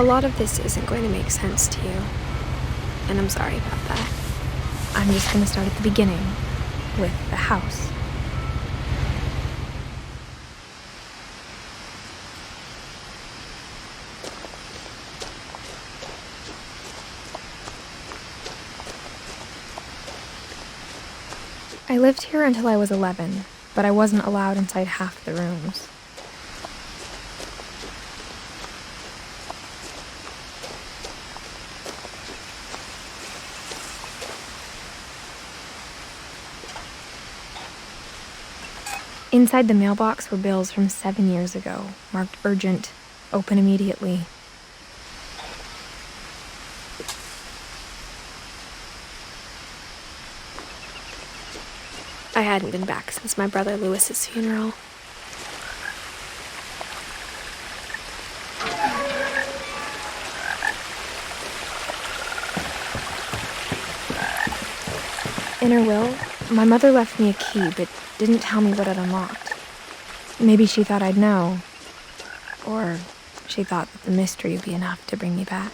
A lot of this isn't going to make sense to you, and I'm sorry about that. I'm just going to start at the beginning, with the house. I lived here until I was 11, but I wasn't allowed inside half the rooms. Inside the mailbox were bills from 7 years ago, marked urgent, open immediately. I hadn't been back since my brother Lewis's funeral. In her will, my mother left me a key, but didn't tell me what it unlocked. Maybe she thought I'd know. Or she thought that the mystery would be enough to bring me back.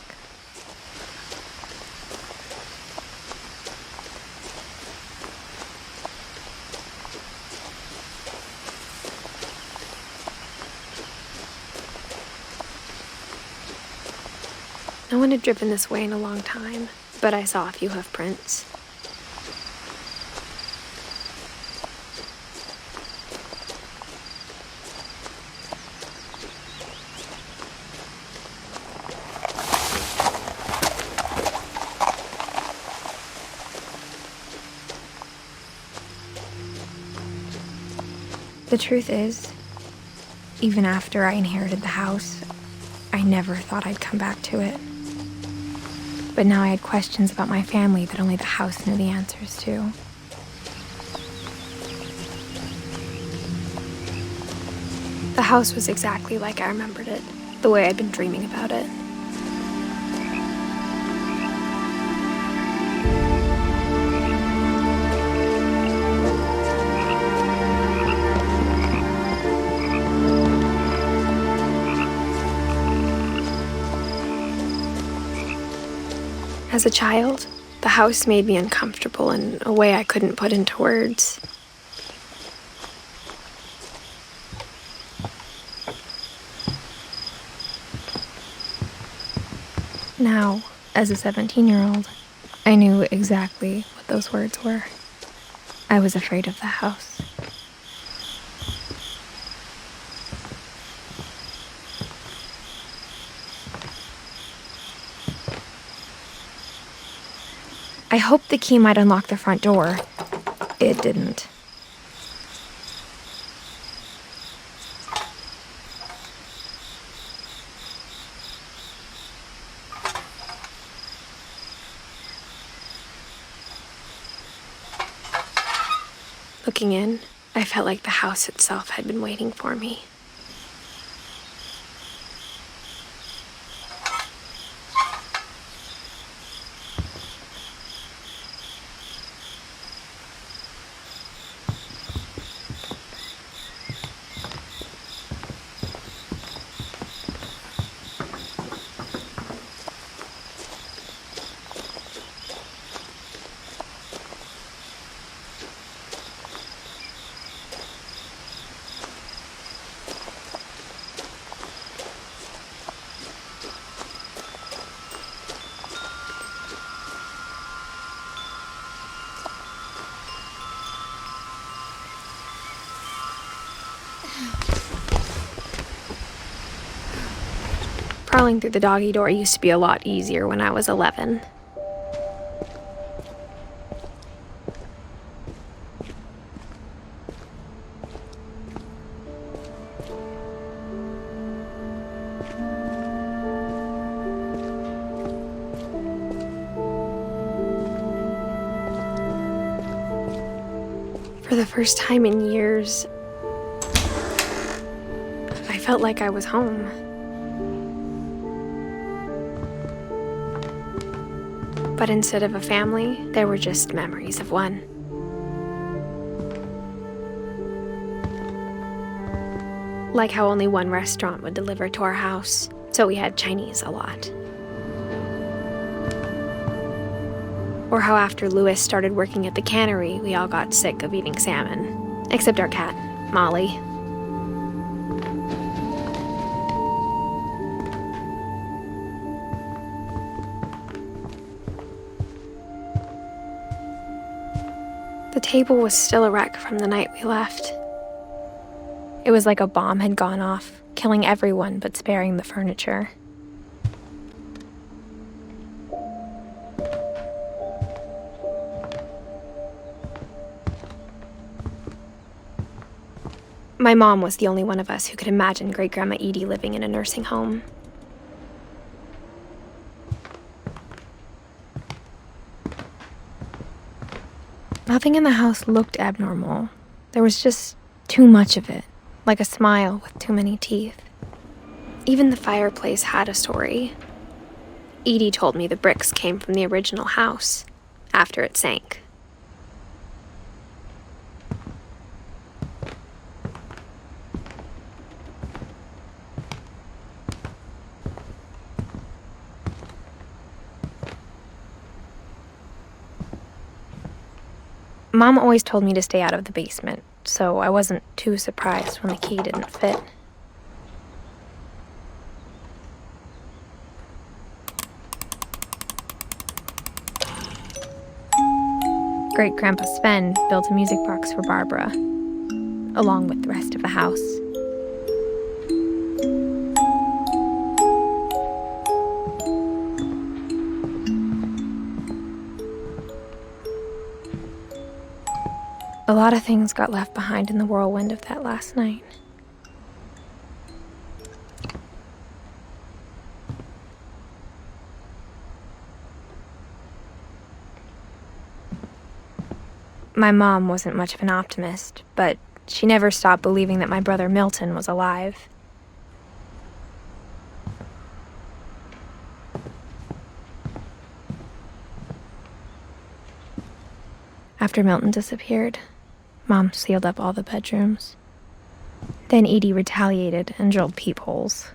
No one had driven this way in a long time, but I saw a few hoof prints. The truth is, even after I inherited the house, I never thought I'd come back to it. But now I had questions about my family that only the house knew the answers to. The house was exactly like I remembered it, the way I'd been dreaming about it. As a child, the house made me uncomfortable in a way I couldn't put into words. Now, as a 17-year-old, I knew exactly what those words were. I was afraid of the house. I hoped the key might unlock the front door. It didn't. Looking in, I felt like the house itself had been waiting for me. Crawling through the doggy door used to be a lot easier when I was 11. For the first time in years, I felt like I was home. But instead of a family, there were just memories of one. Like how only one restaurant would deliver to our house. so we had Chinese a lot. Or how after Louis started working at the cannery, we all got sick of eating salmon. Except our cat, Molly. The table was still a wreck from the night we left. It was like a bomb had gone off, killing everyone but sparing the furniture. My mom was the only one of us who could imagine Great-Grandma Edie living in a nursing home. Nothing in the house looked abnormal. There was just too much of it, like a smile with too many teeth. Even the fireplace had a story. Edie told me the bricks came from the original house, after it sank. Mom always told me to stay out of the basement, so I wasn't too surprised when the key didn't fit. Great-Grandpa Sven built a music box for Barbara, along with the rest of the house. A lot of things got left behind in the whirlwind of that last night. My mom wasn't much of an optimist, but she never stopped believing that my brother Milton was alive. After Milton disappeared, Mom sealed up all the bedrooms. Then Edie retaliated and drilled peepholes.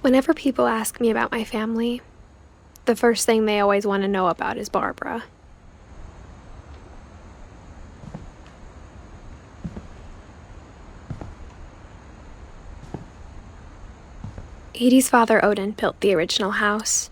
Whenever people ask me about my family, the first thing they always want to know about is Barbara. Edie's father, Odin, built the original house.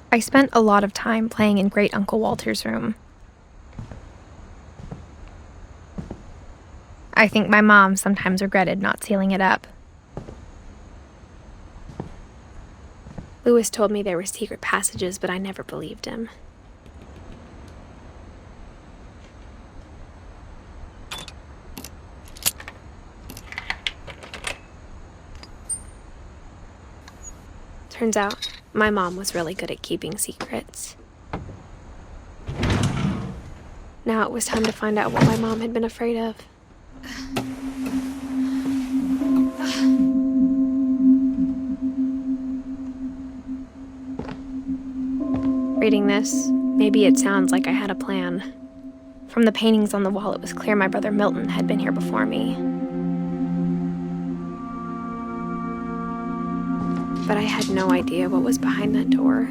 I spent a lot of time playing in Great Uncle Walter's room. I think my mom sometimes regretted not sealing it up. Louis told me there were secret passages, but I never believed him. Turns out, my mom was really good at keeping secrets. Now it was time to find out what my mom had been afraid of. Reading this, maybe it sounds like I had a plan. From the paintings on the wall, it was clear my brother Milton had been here before me. But I had no idea what was behind that door.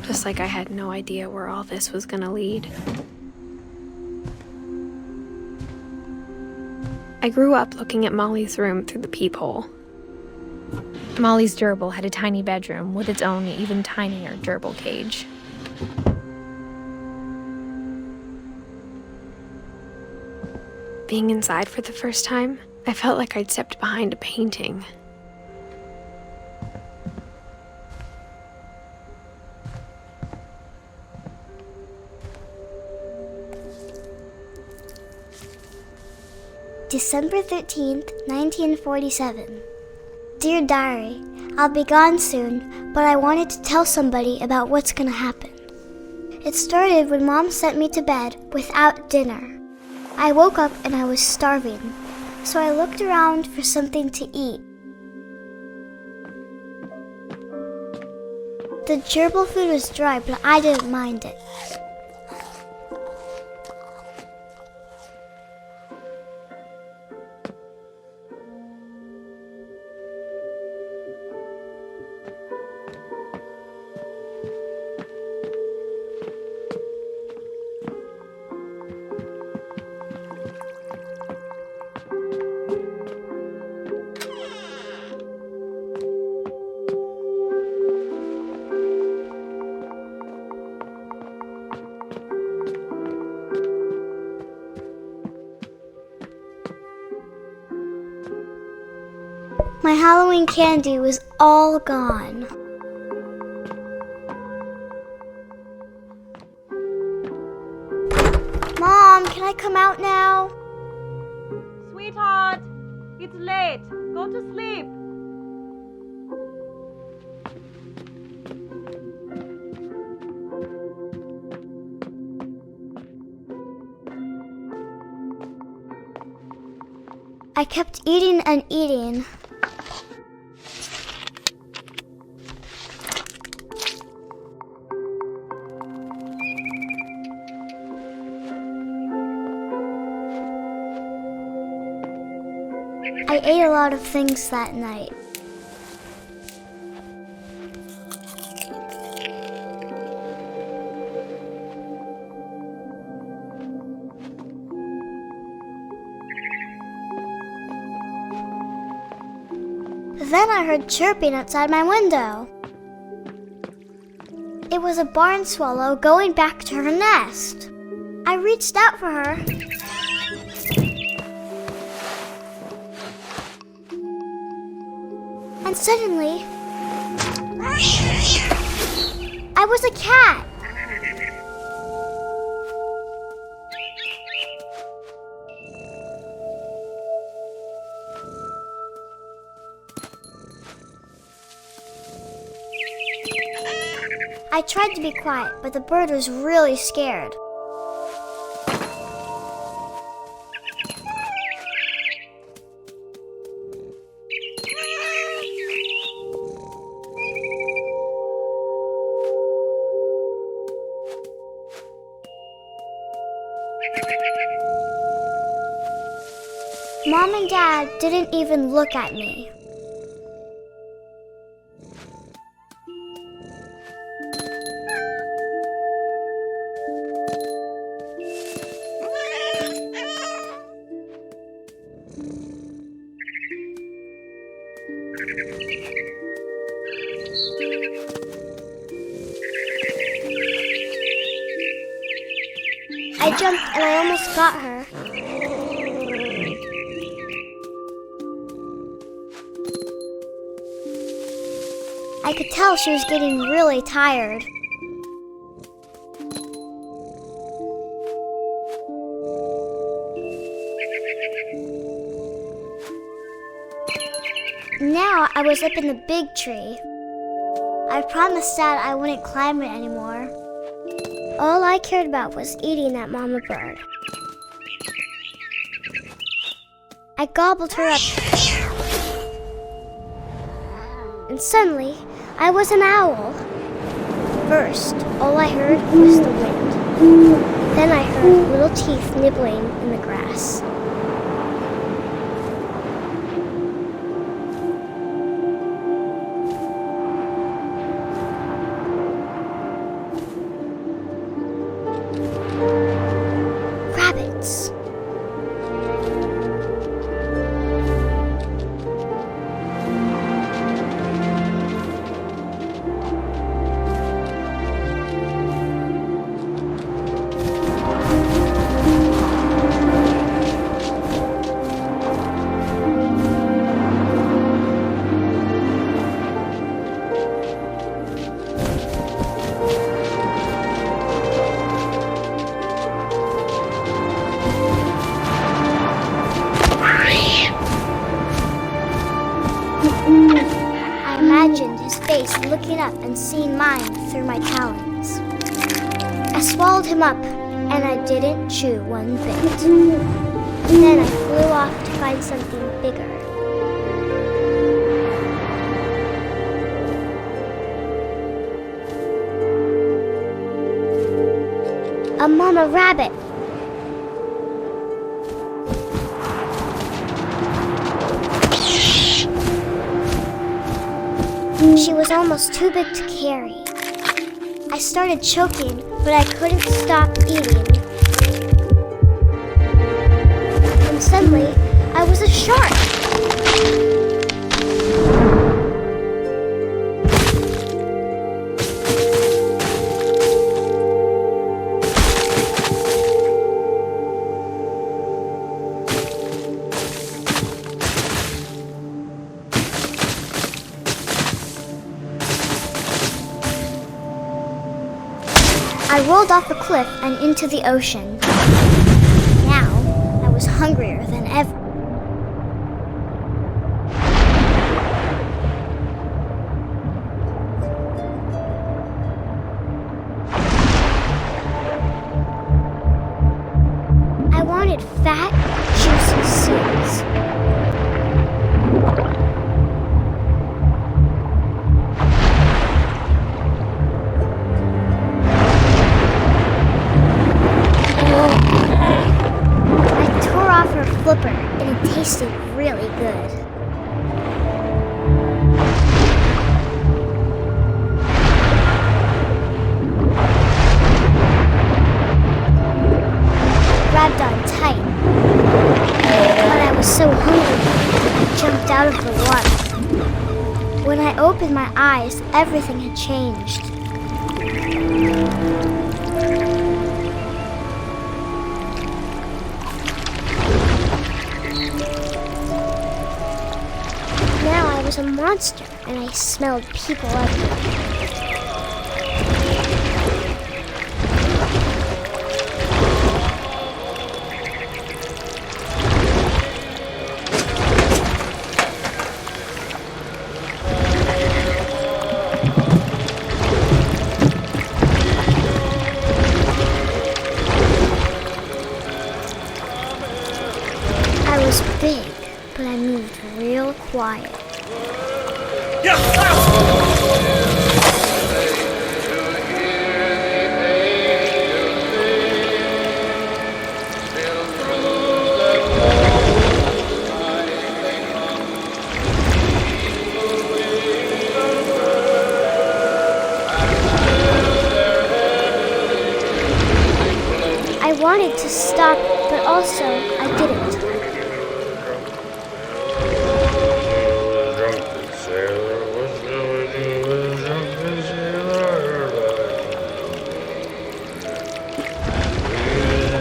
Just like I had no idea where all this was gonna lead. I grew up looking at Molly's room through the peephole. Molly's gerbil had a tiny bedroom with its own even tinier gerbil cage. being inside for the first time, I felt like I'd stepped behind a painting. December 13th, 1947. Dear Diary, I'll be gone soon, but I wanted to tell somebody about what's gonna happen. It started when Mom sent me to bed without dinner. I woke up and I was starving, so I looked around for something to eat. The gerbil food was dry, but I didn't mind it. My Halloween candy was all gone. Mom, can I come out now? Sweetheart, it's late. Go to sleep. I kept eating and eating. I ate a lot of things that night. Then I heard chirping outside my window. It was a barn swallow going back to her nest. I reached out for her. And suddenly, I was a cat. I tried to be quiet, but the bird was really scared. Mom and Dad didn't even look at me. I jumped and I almost got her. I could tell she was getting really tired. Now I was up in the big tree. I promised Dad I wouldn't climb it anymore. All I cared about was eating that mama bird. I gobbled her up. And suddenly, I was an owl. First, all I heard was the wind. Then I heard little teeth nibbling in the grass. Rabbits. face looking up and seeing mine through my talons. I swallowed him up, and I didn't chew one bit. Then I flew off to find something bigger. A mama rabbit. She was almost too big to carry. I started choking, but I couldn't stop eating. And suddenly, I was a shark. I rolled off the cliff and into the ocean. Now, I was hungrier than ever. I wanted fat, juicy seals. Flipper, and it tasted really good. Grabbed on tight, but I was so hungry, I jumped out of the water. When I opened my eyes, everything had changed. I was a monster, and I smelled people everywhere. I was big, but I moved real quiet. I wanted to stop, but also I didn't.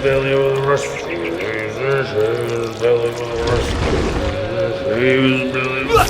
Belly with a rush. Belly with a rush. He was belly with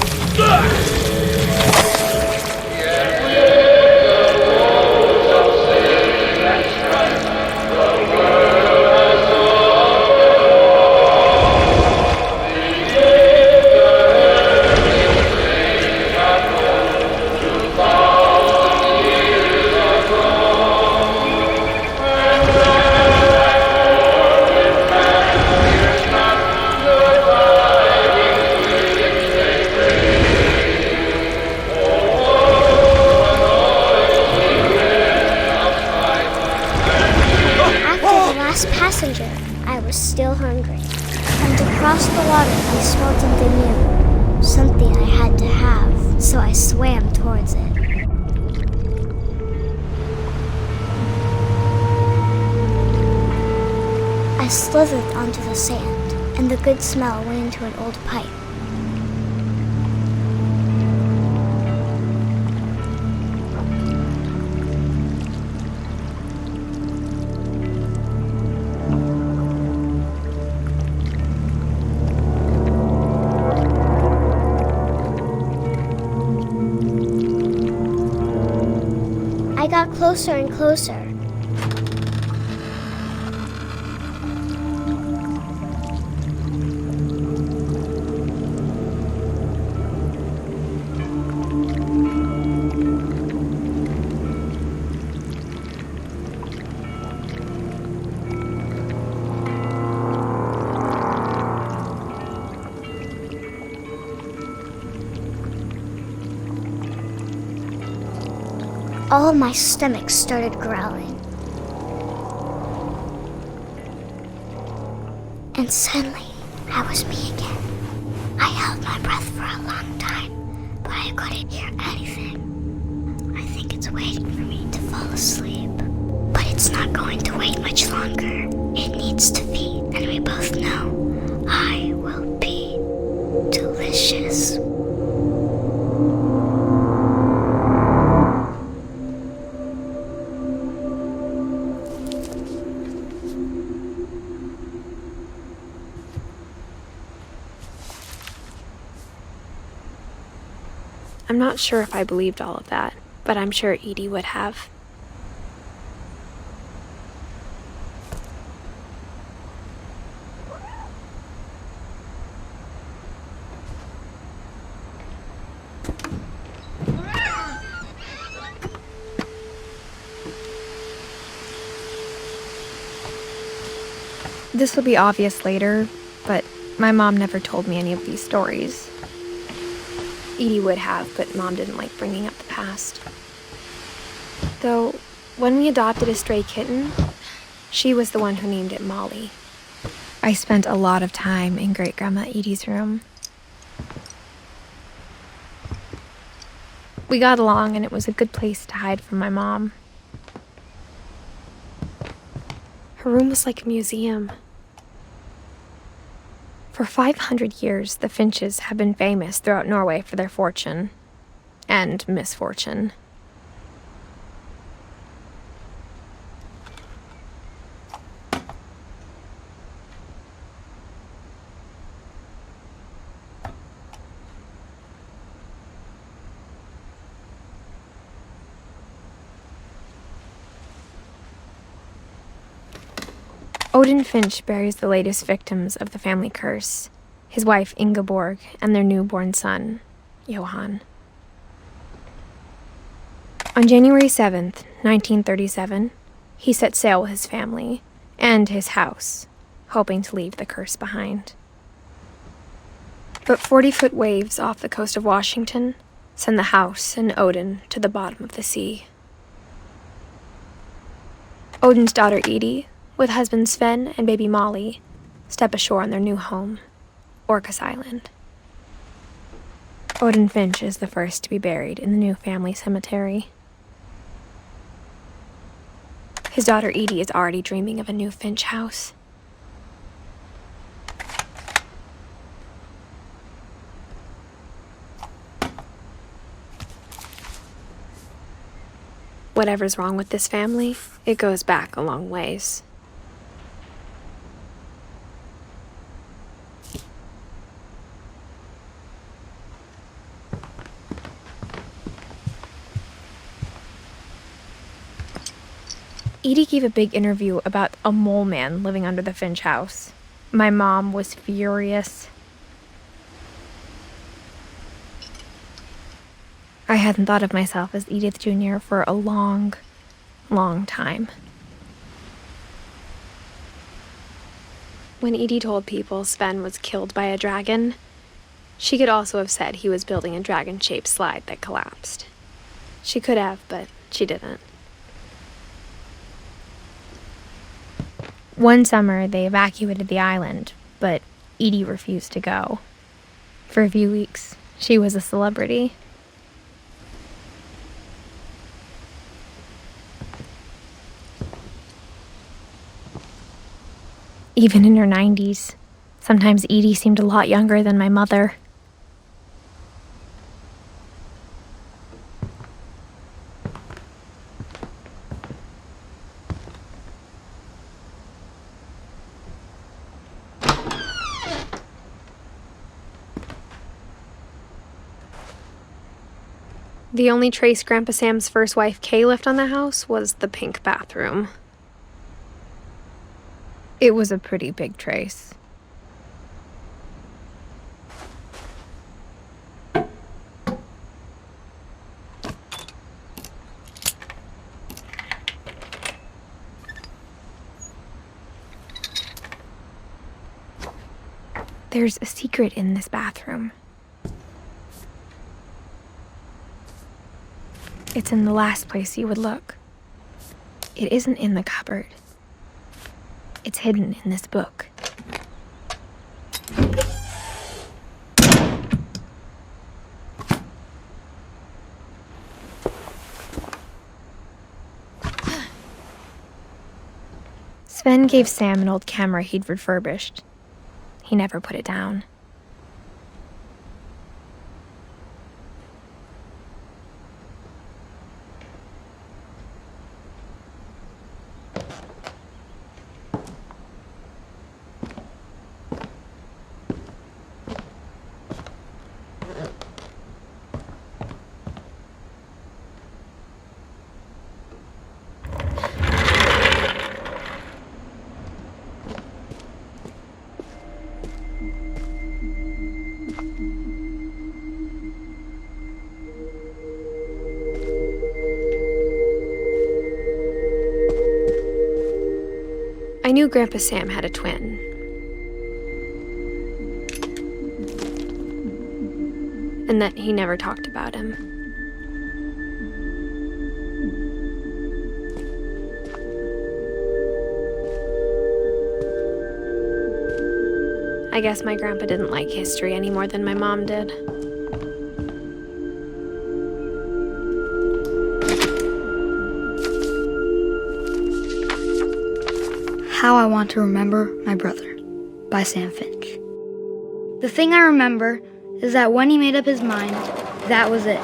passenger, I was still hungry. And to cross the water, I smelled something new. Something I had to have, so I swam towards it. I slithered onto the sand, and the good smell went into an old pipe. I got closer and closer. all my stomach started growling. And suddenly, I was me again. I held my breath for a long time, but I couldn't hear anything. I think it's waiting for me to fall asleep. But it's not going to wait much longer. It needs to feed, and we both know I will be delicious. I'm not sure if I believed all of that, but I'm sure Edie would have. This will be obvious later, but my mom never told me any of these stories. Edie would have, but Mom didn't like bringing up the past. Though, when we adopted a stray kitten, she was the one who named it Molly. I spent a lot of time in Great-Grandma Edie's room. We got along, and it was a good place to hide from my mom. Her room was like a museum. For 500 years, the Finches have been famous throughout Norway for their fortune and misfortune. Odin Finch buries the latest victims of the family curse, his wife Ingeborg and their newborn son, Johan. On January 7th, 1937, he set sail with his family and his house, hoping to leave the curse behind. But 40-foot waves off the coast of Washington send the house and Odin to the bottom of the sea. Odin's daughter Edie, with husband Sven and baby Molly, step ashore on their new home, Orcas Island. Odin Finch is the first to be buried in the new family cemetery. His daughter Edie is already dreaming of a new Finch house. Whatever's wrong with this family, it goes back a long ways. Edie gave a big interview about a mole man living under the Finch house. My mom was furious. I hadn't thought of myself as Edith Jr. for a long, long time. When Edie told people Sven was killed by a dragon, she could also have said he was building a dragon-shaped slide that collapsed. She could have, but she didn't. One summer, they evacuated the island, but Edie refused to go. For a few weeks, she was a celebrity. Even in her 90s, sometimes Edie seemed a lot younger than my mother. The only trace Grandpa Sam's first wife, Kay, left on the house was the pink bathroom. It was a pretty big trace. There's a secret in this bathroom. It's in the last place you would look. It isn't in the cupboard. It's hidden in this book. Sven gave Sam an old camera he'd refurbished. He never put it down. I knew Grandpa Sam had a twin. And that he never talked about him. I guess my grandpa didn't like history any more than my mom did. How I Want to Remember My Brother by Sam Finch. The thing I remember is that when he made up his mind, that was it.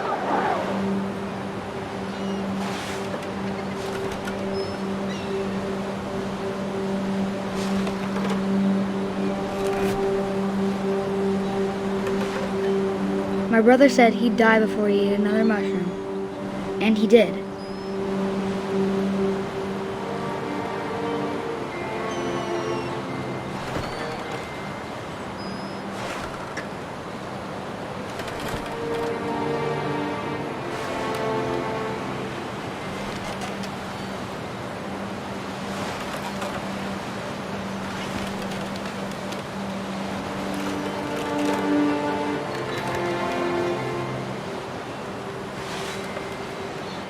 My brother said he'd die before he ate another mushroom, and he did.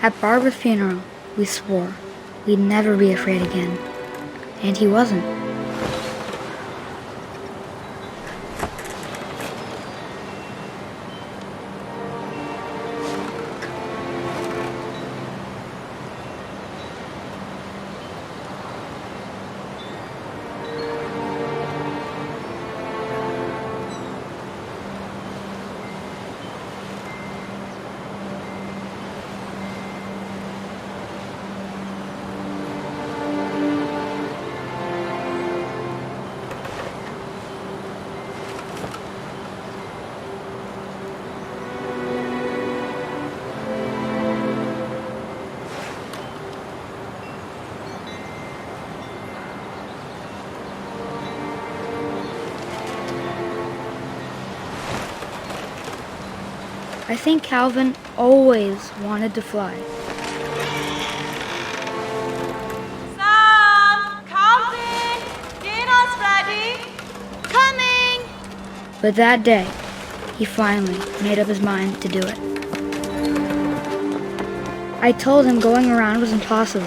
At Barbara's funeral, we swore we'd never be afraid again, and he wasn't. I think Calvin always wanted to fly. Sam! Calvin! Dinner's ready! Coming! But that day, he finally made up his mind to do it. I told him going around was impossible.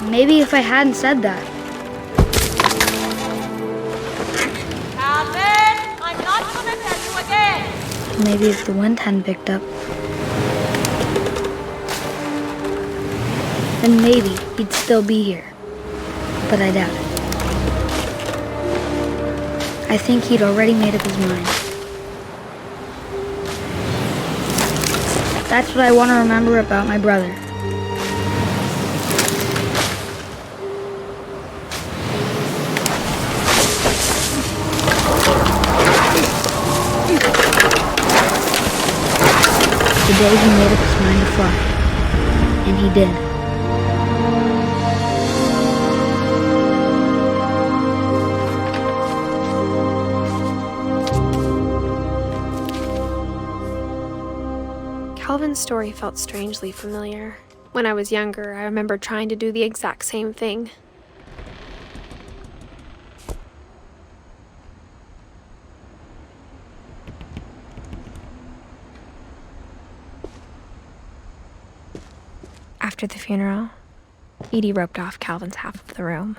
Maybe if I hadn't said that, Calvin! I'm not gonna tell you again! maybe if the wind hadn't picked up, then maybe he'd still be here. But I doubt it. I think he'd already made up his mind. That's what I want to remember about my brother. The day he made up his mind to fly. And he did. Calvin's story felt strangely familiar. When I was younger, I remember trying to do the exact same thing. After the funeral, Edie roped off Calvin's half of the room.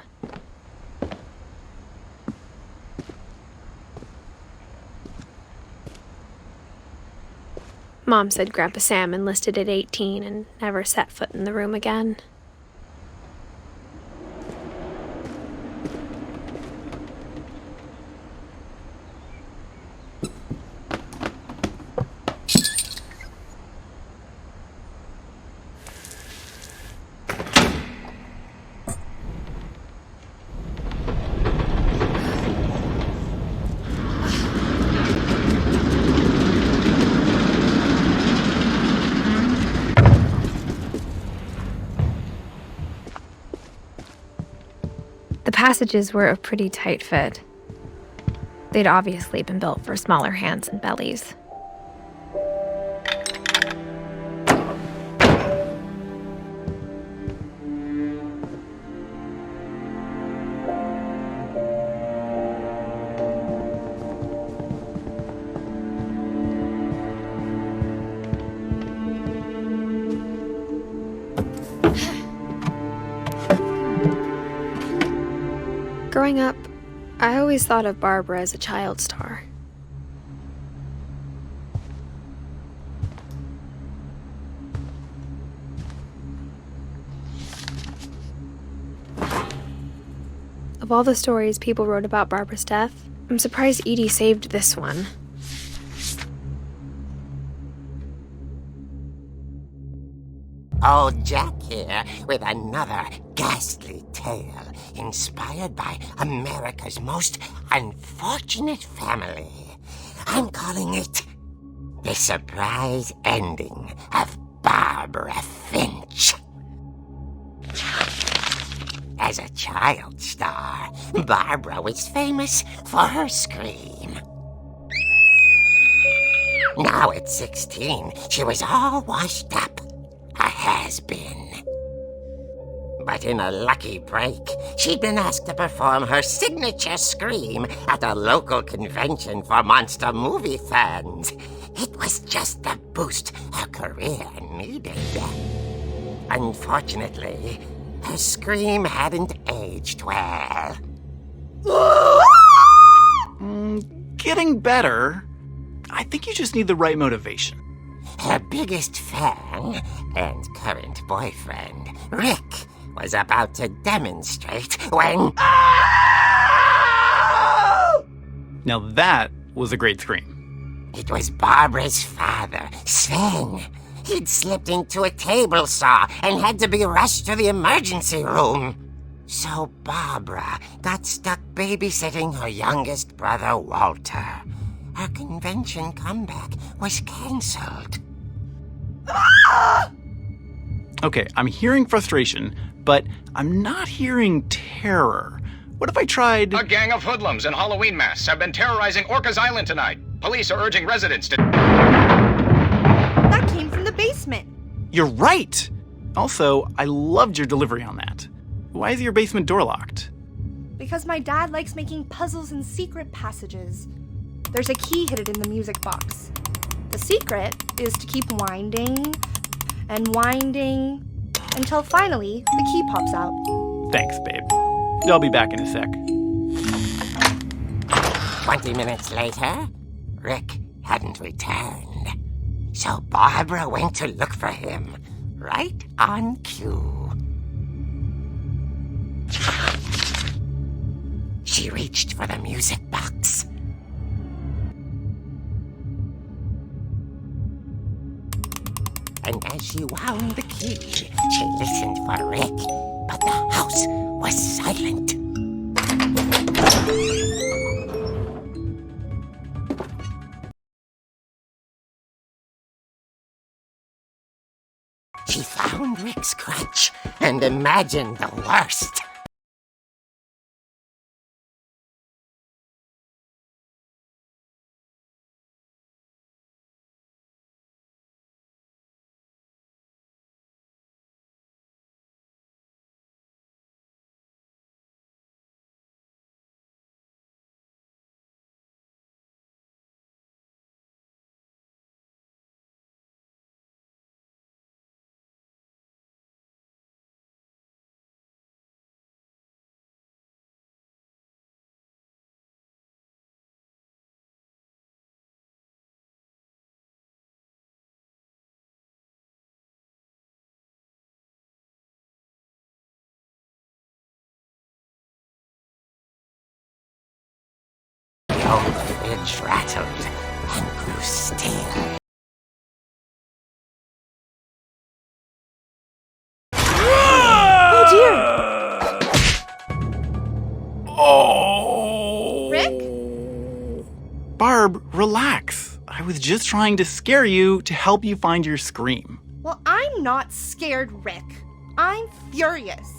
Mom said Grandpa Sam enlisted at 18 and never set foot in the room again. The passages were a pretty tight fit. They'd obviously been built for smaller hands and bellies. Growing up, I always thought of Barbara as a child star. Of all the stories people wrote about Barbara's death, I'm surprised Edie saved this one. Old Jack here with another ghastly tale inspired by America's most unfortunate family. I'm calling it The Surprise Ending of Barbara Finch. As a child star, Barbara was famous for her scream. Now at 16, she was all washed up. A has-been. But in a lucky break, she'd been asked to perform her signature scream at a local convention for monster movie fans. It was just the boost her career needed. Unfortunately, her scream hadn't aged well. Getting better. I think you just need the right motivation. Her biggest fan and current boyfriend, Rick, was about to demonstrate when... Now that was a great scream. It was Barbara's father, Sven. He'd slipped into a table saw and had to be rushed to the emergency room. So Barbara got stuck babysitting her youngest brother, Walter. Her convention comeback was cancelled. Okay, I'm hearing frustration, but I'm not hearing terror. What if I tried... A gang of hoodlums in Halloween masks have been terrorizing Orcas Island tonight. Police are urging residents to... That came from the basement. You're right! Also, I loved your delivery on that. Why is your basement door locked? Because my dad likes making puzzles and secret passages. There's a key hidden in the music box. The secret is to keep winding and winding until finally the key pops out. Thanks, babe. I'll be back in a sec. 20 minutes later, Rick hadn't returned. So Barbara went to look for him, right on cue. She reached for the music box. And as she wound the key, she listened for Rick, but the house was silent. She found Rick's crutch and imagined the worst. old fridge rattled and grew still. Oh dear! Oh! Rick? Barb, relax. I was just trying to scare you to help you find your scream. Well, I'm not scared, Rick. I'm furious.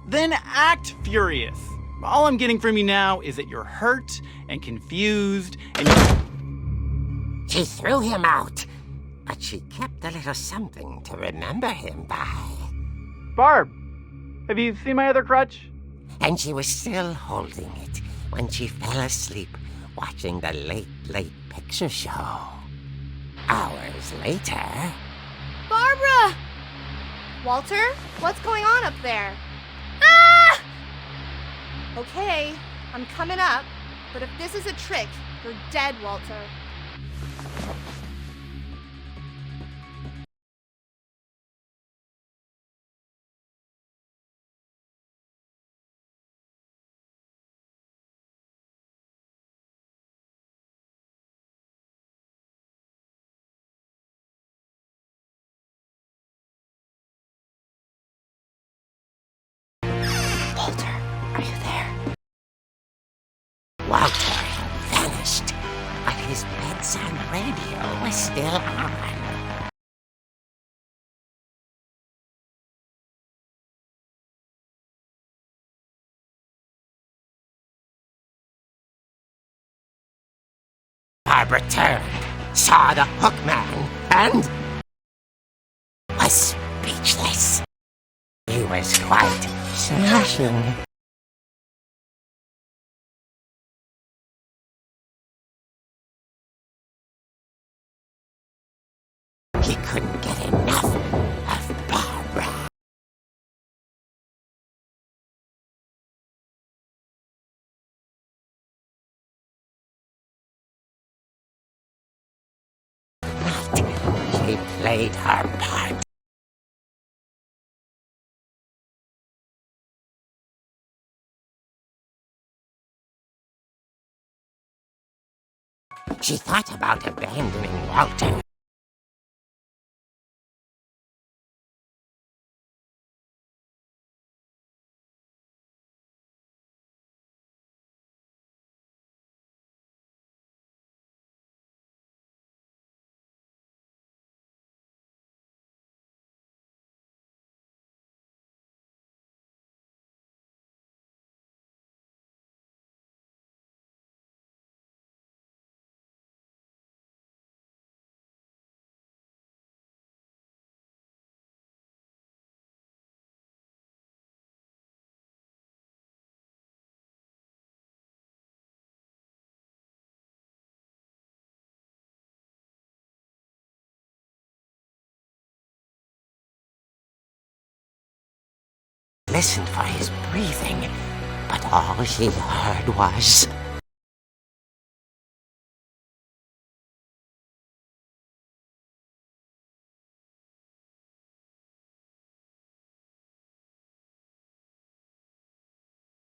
Then act furious. All I'm getting from you now is that you're hurt and confused and She threw him out, but she kept a little something to remember him by. Barb, have you seen my other crutch? And she was still holding it when she fell asleep watching the late picture show. Hours later... Barbara! Walter, what's going on up there? Ah! Okay, I'm coming up, but if this is a trick, you're dead, Walter. Walter, are you there? Walter had vanished, but his bedside radio was still on. Barbara turned, saw the hookman, and was speechless. He was quite smashing. He couldn't get enough of Barbara. But she played her part. She thought about abandoning Walter. Listened for his breathing, but all she heard was...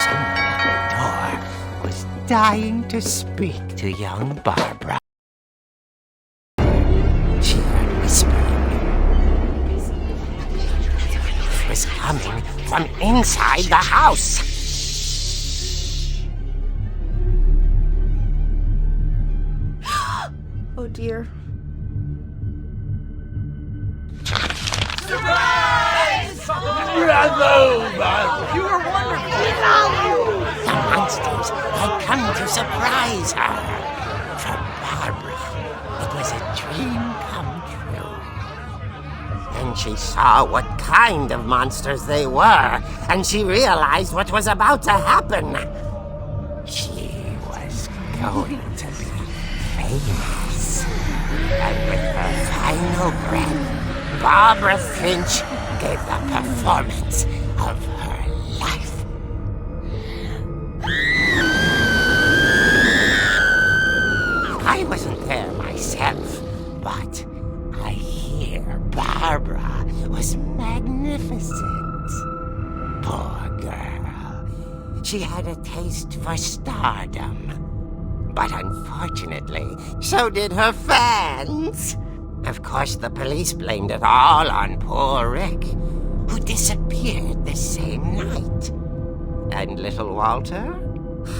someone at the door was dying to speak to young Barbara. She heard whispering. It was coming from inside the house. Oh dear. You were wonderful. The monsters had come to surprise her. For Barbara, it was a dream come true. Then she saw what kind of monsters they were, and she realized what was about to happen. She was going to be famous. And with her final breath, Barbara Finch gave the performance of her life. I wasn't there myself, but I hear Barbara was magnificent. Poor girl. She had a taste for stardom. But unfortunately, so did her fans. Of course, the police blamed it all on poor Rick, who disappeared the same night. And little Walter?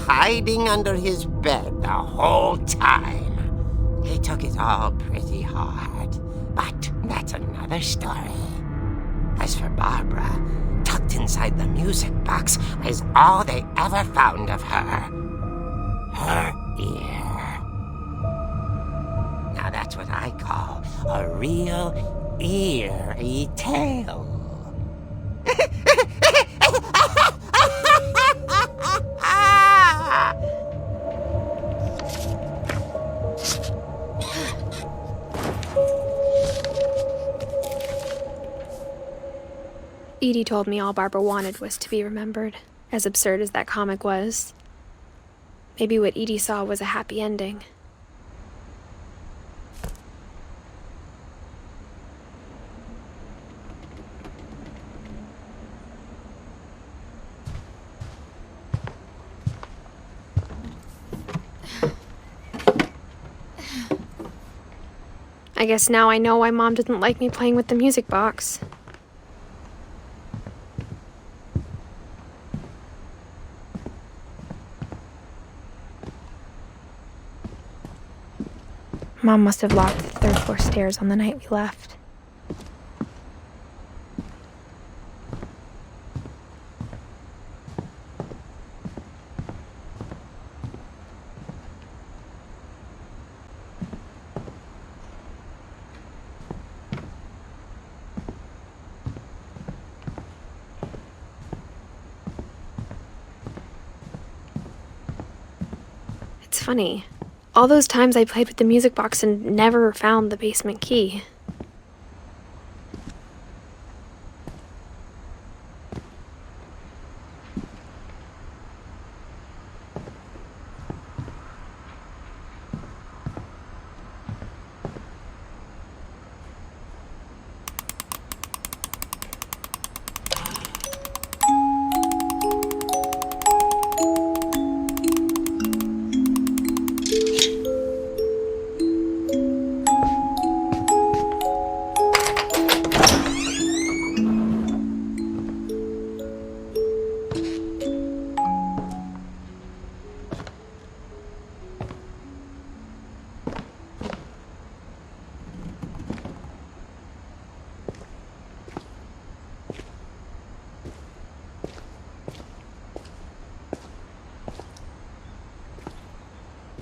Hiding under his bed the whole time. He took it all pretty hard, but that's another story. As for Barbara, tucked inside the music box was all they ever found of her. Her ear. Now that's what I call a real eerie tale. Edie told me all Barbara wanted was to be remembered, as absurd as that comic was. Maybe what Edie saw was a happy ending. I guess now I know why Mom didn't like me playing with the music box. Mom must have locked the third floor stairs on the night we left. It's funny. All those times I played with the music box and never found the basement key.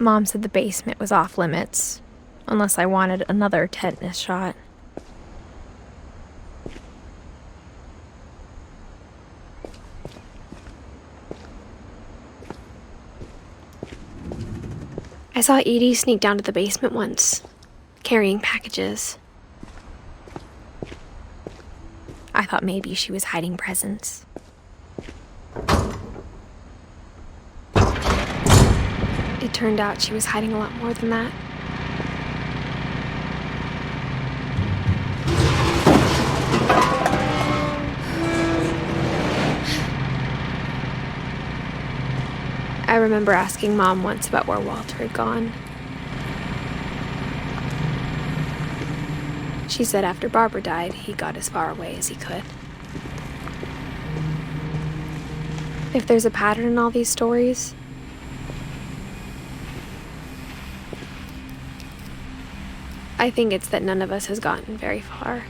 Mom said the basement was off limits, unless I wanted another tetanus shot. I saw Edie sneak down to the basement once, carrying packages. I thought maybe she was hiding presents. It turned out she was hiding a lot more than that. I remember asking Mom once about where Walter had gone. She said after Barbara died, he got as far away as he could. If there's a pattern in all these stories, I think it's that none of us has gotten very far.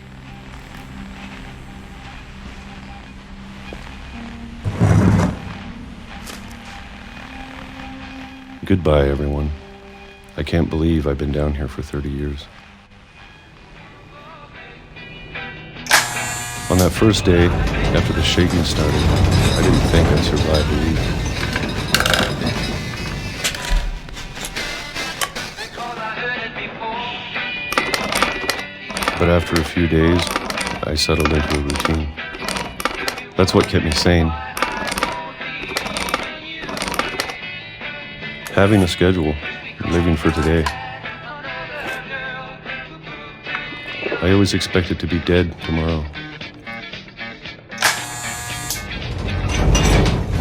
Goodbye, everyone. I can't believe I've been down here for 30 years. On that first day, after the shaking started, I didn't think I'd survive a week. But after a few days, I settled into a routine. That's what kept me sane. Having a schedule, living for today. I always expected to be dead tomorrow.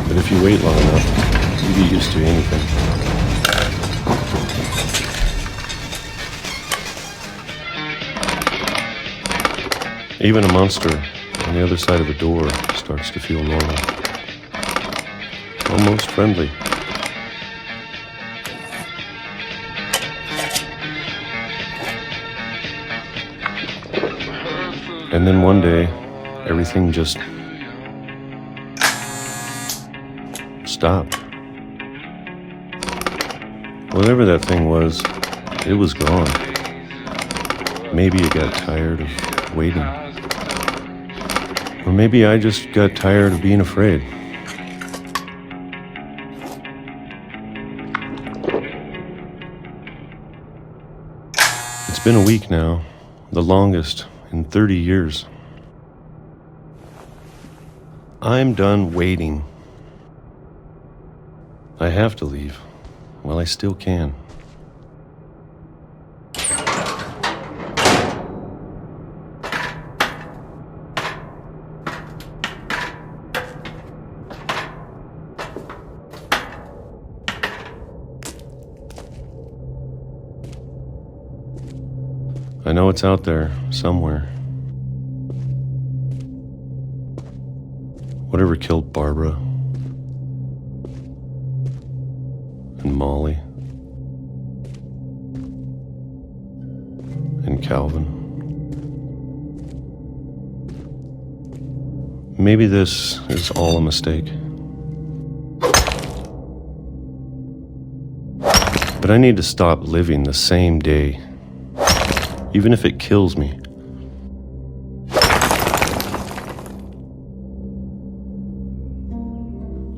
But if you wait long enough, you get used to anything. Even a monster on the other side of the door starts to feel normal. Almost friendly. And then one day, everything just stopped. Whatever that thing was, it was gone. Maybe it got tired of waiting. Or maybe I just got tired of being afraid. It's been a week now, the longest in 30 years. I'm done waiting. I have to leave while I still can. I know it's out there somewhere. Whatever killed Barbara and Molly and Calvin. Maybe this is all a mistake. But I need to stop living the same day, even if it kills me.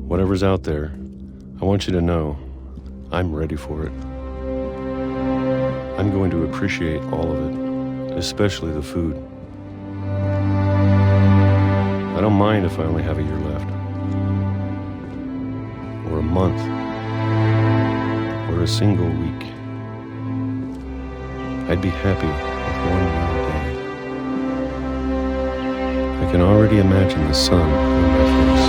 Whatever's out there, I want you to know I'm ready for it. I'm going to appreciate all of it, especially the food. I don't mind if I only have a year left, or a month, or a single week. I'd be happy with one more day. I can already imagine the sun on my face.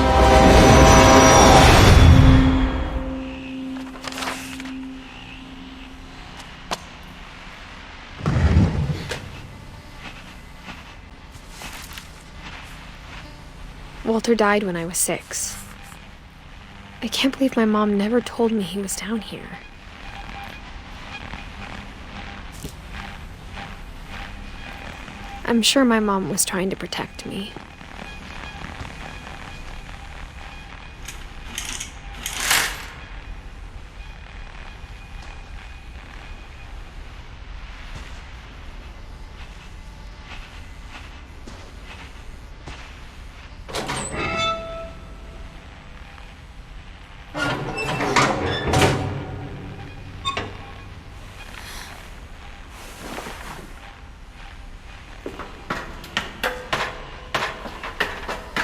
Walter died when I was 6. I can't believe my mom never told me he was down here. I'm sure my mom was trying to protect me.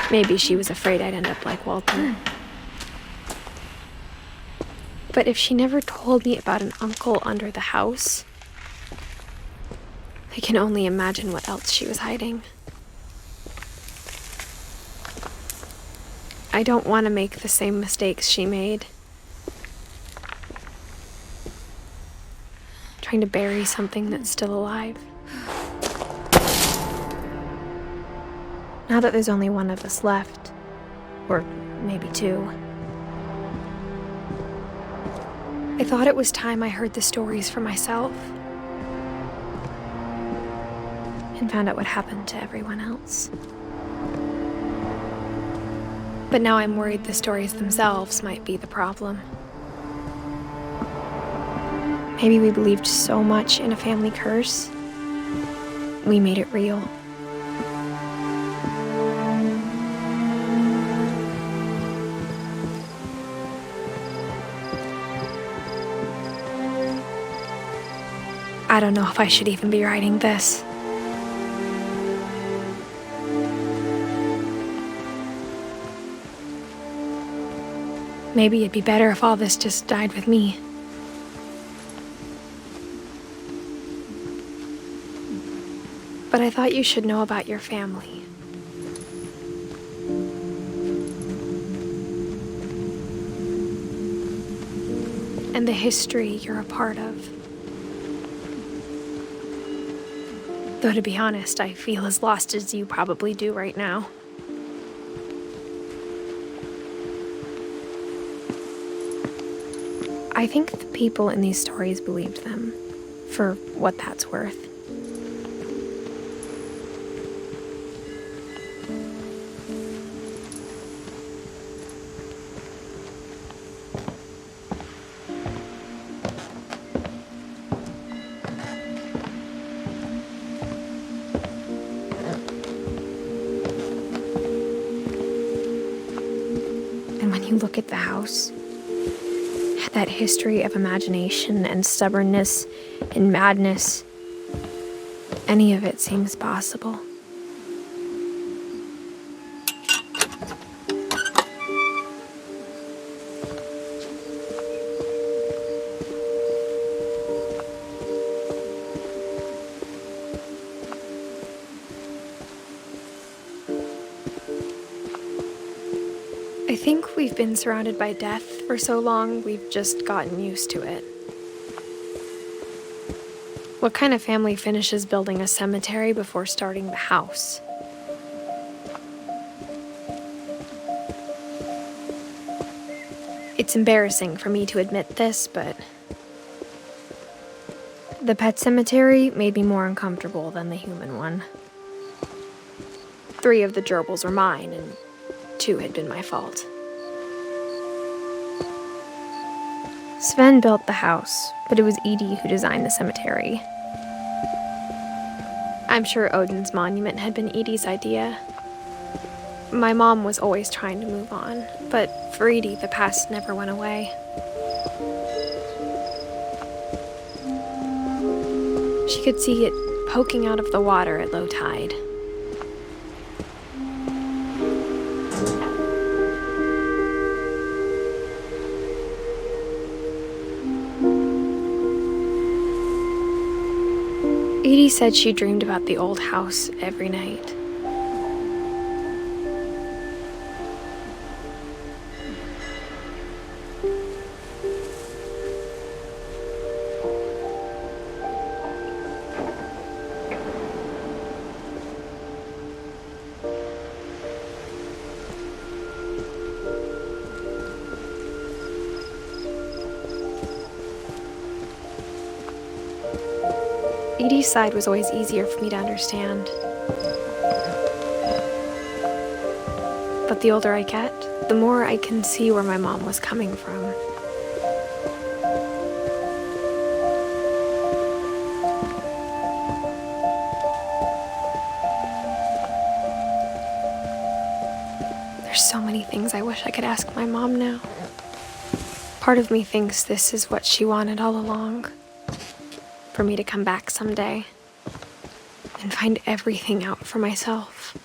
Maybe she was afraid I'd end up like Walter. But if she never told me about an uncle under the house, I can only imagine what else she was hiding. I don't want to make the same mistakes she made. Trying to bury something that's still alive. Now that there's only one of us left, or maybe 2, I thought it was time I heard the stories for myself and found out what happened to everyone else. But now I'm worried the stories themselves might be the problem. Maybe we believed so much in a family curse, we made it real. I don't know if I should even be writing this. Maybe it'd be better if all this just died with me. But I thought you should know about your family. And the history you're a part of. Though to be honest, I feel as lost as you probably do right now. I think the people in these stories believed them, for what that's worth. And when you look at the house, that history of imagination and stubbornness and madness, any of it seems possible. I think we've been surrounded by death for so long, we've just gotten used to it. What kind of family finishes building a cemetery before starting the house? It's embarrassing for me to admit this, but the pet cemetery made me more uncomfortable than the human one. 3 of the gerbils are mine, and 2 had been my fault. Sven built the house, but it was Edie who designed the cemetery. I'm sure Odin's monument had been Edie's idea. My mom was always trying to move on, but for Edie, the past never went away. She could see it poking out of the water at low tide. Edie said she dreamed about the old house every night. Edie's side was always easier for me to understand. But the older I get, the more I can see where my mom was coming from. There's so many things I wish I could ask my mom now. Part of me thinks this is what she wanted all along. For me to come back someday and find everything out for myself.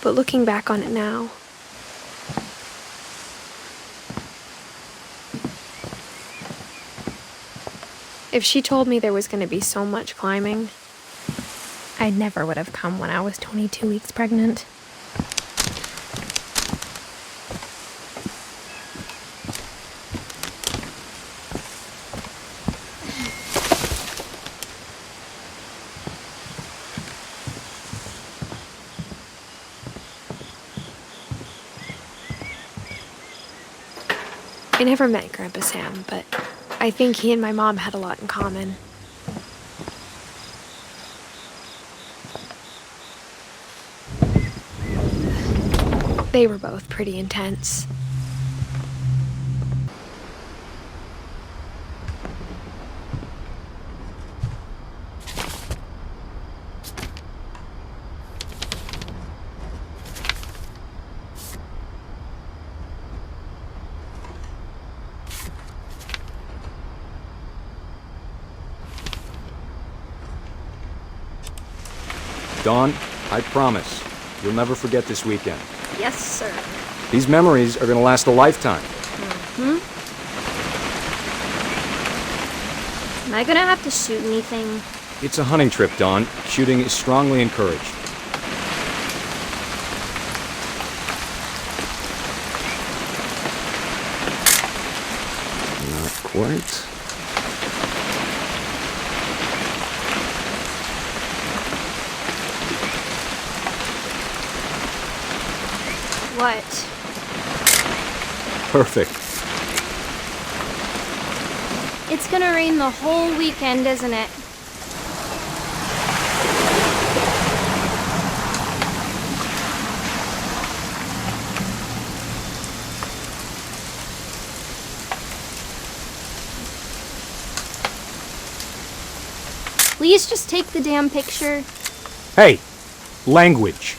But looking back on it now, if she told me there was going to be so much climbing, I never would have come when I was 22 weeks pregnant. I never met Grandpa Sam, but I think he and my mom had a lot in common. They were both pretty intense. Dawn, I promise, you'll never forget this weekend. Yes, sir. These memories are gonna last a lifetime. Am I gonna have to shoot anything? It's a hunting trip, Dawn. Shooting is strongly encouraged. quite. What? Perfect. It's gonna rain the whole weekend, isn't it? Please just take the damn picture. Hey, language.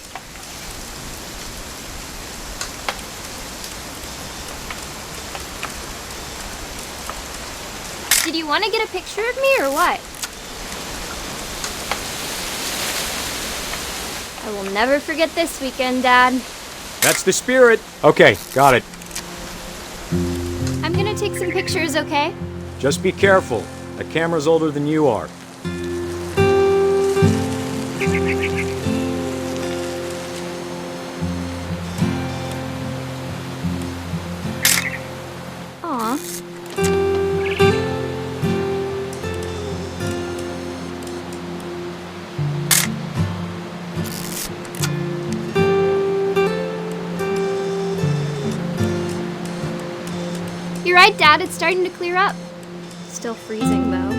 Did you want to get a picture of me or what? I will never forget this weekend, Dad. That's the spirit. Okay, got it. I'm gonna take some pictures, okay? Just be careful. That camera's older than you are. Aw. You're right, Dad. It's starting to clear up. Still freezing, though.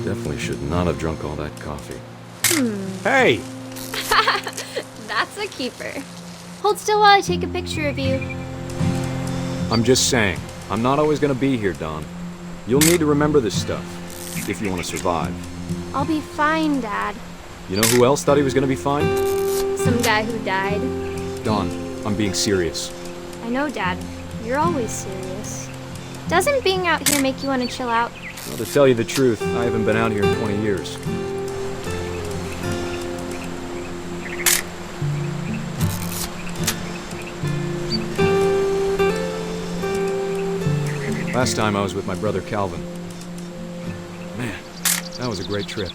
Definitely should not have drunk all that coffee. Hey! That's a keeper. Hold still while I take a picture of you. I'm just saying, I'm not always gonna be here, Don. You'll need to remember this stuff, if you want to survive. I'll be fine, Dad. You know who else thought he was gonna be fine? Some guy who died. Don, I'm being serious. I know, Dad. You're always serious. Doesn't being out here make you want to chill out? Well, to tell you the truth, I haven't been out here in 20 years. Last time I was with my brother Calvin. Man, that was a great trip.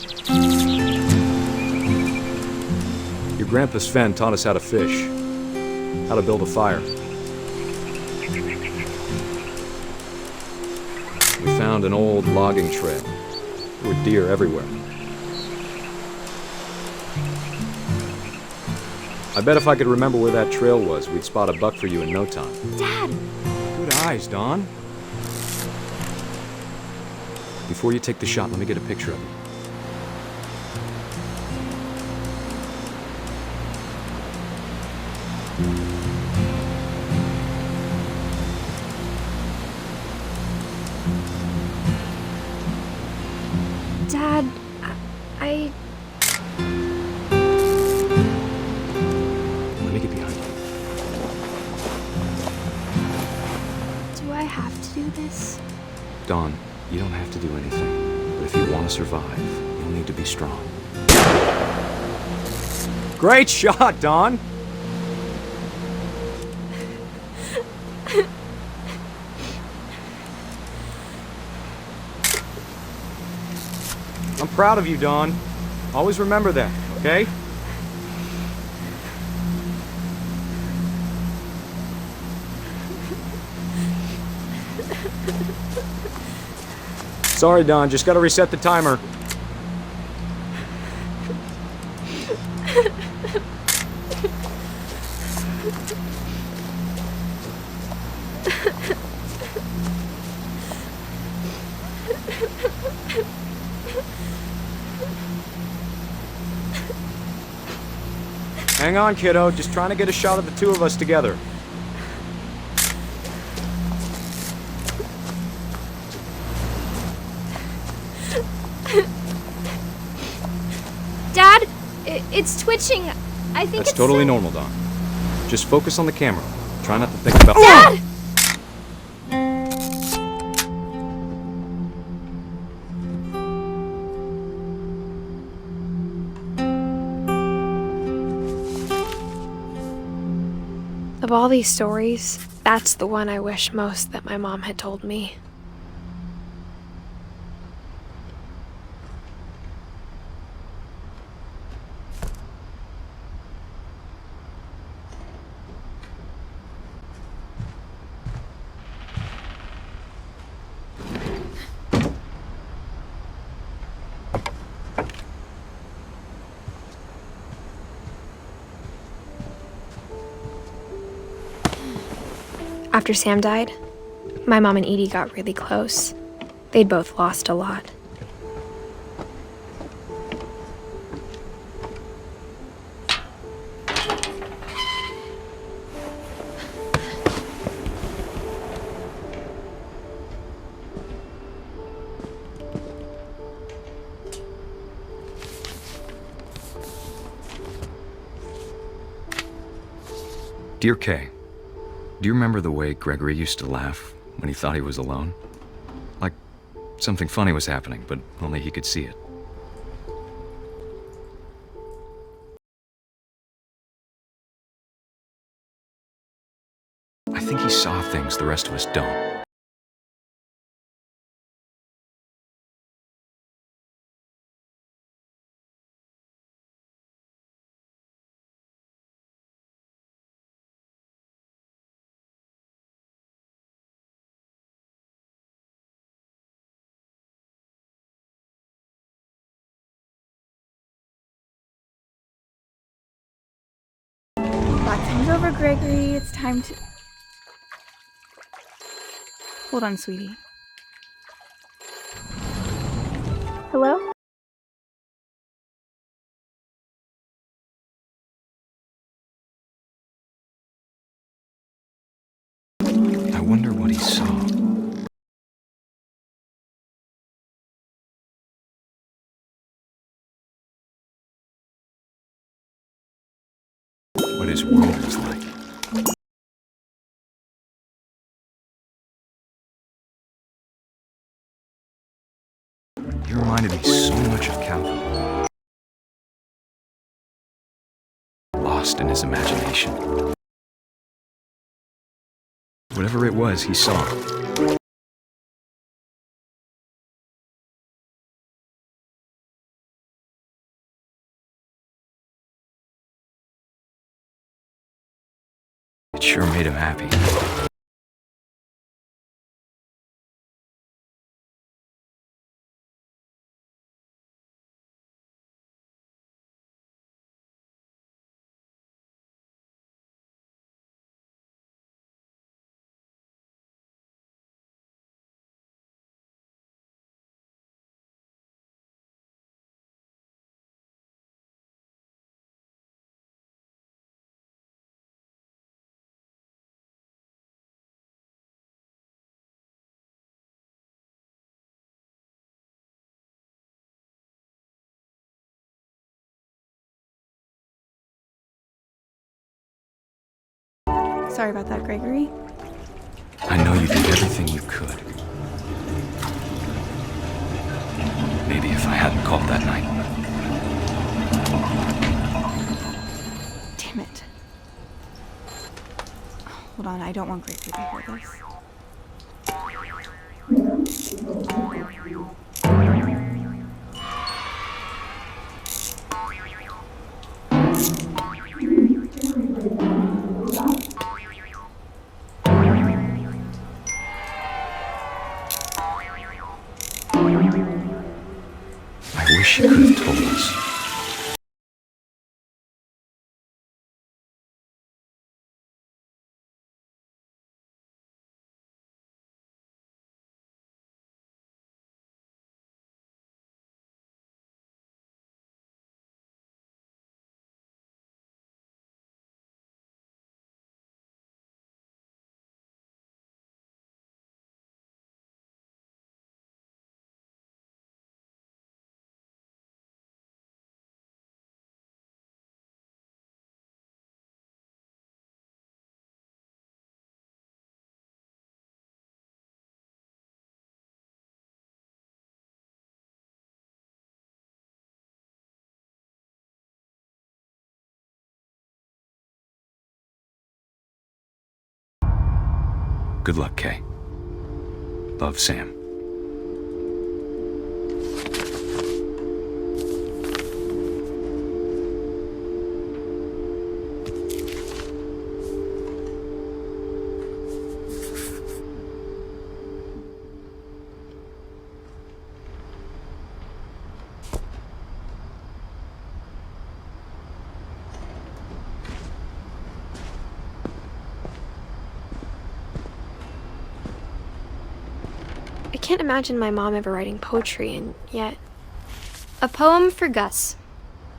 Your grandpa Sven taught us how to fish, how to build a fire. We found an old logging trail. There were deer everywhere. I bet if I could remember where that trail was, we'd spot a buck for you in no time. Dad! Good eyes, Don. Before you take the shot, let me get a picture of you. Dad, I... Let me get behind you. Do I have to do this? Don, you don't have to do anything. But if you want to survive, you'll need to be strong. Great shot, Don! I'm proud of you, Don. Always remember that, okay? Sorry, Don. Just gotta reset the timer. Hang on, kiddo. Just trying to get a shot of the two of us together. Dad, it's twitching. I think That's it's totally so- normal, Don. Just focus on the camera. Try not to think about— Dad! Of all these stories, that's the one I wish most that my mom had told me. After Sam died, my mom and Edie got really close. They'd both lost a lot. Dear Kay, do you remember the way Gregory used to laugh when he thought he was alone? Like something funny was happening, but only he could see it. I think he saw things the rest of us don't. Time's over, Gregory. It's time to... Hold on, sweetie. Hello? I wonder what he saw. What his world was like. He reminded me so much of Calvin. Lost in his imagination. Whatever it was, he saw. It sure made him happy. Sorry about that, Gregory. I know you did everything you could. Maybe if I hadn't called that night. Damn it. Hold on, I don't want Gregory to hear this. I wish you could have told us. Good luck, Kay. Love, Sam. I can't imagine my mom ever writing poetry, and yet... A poem for Gus,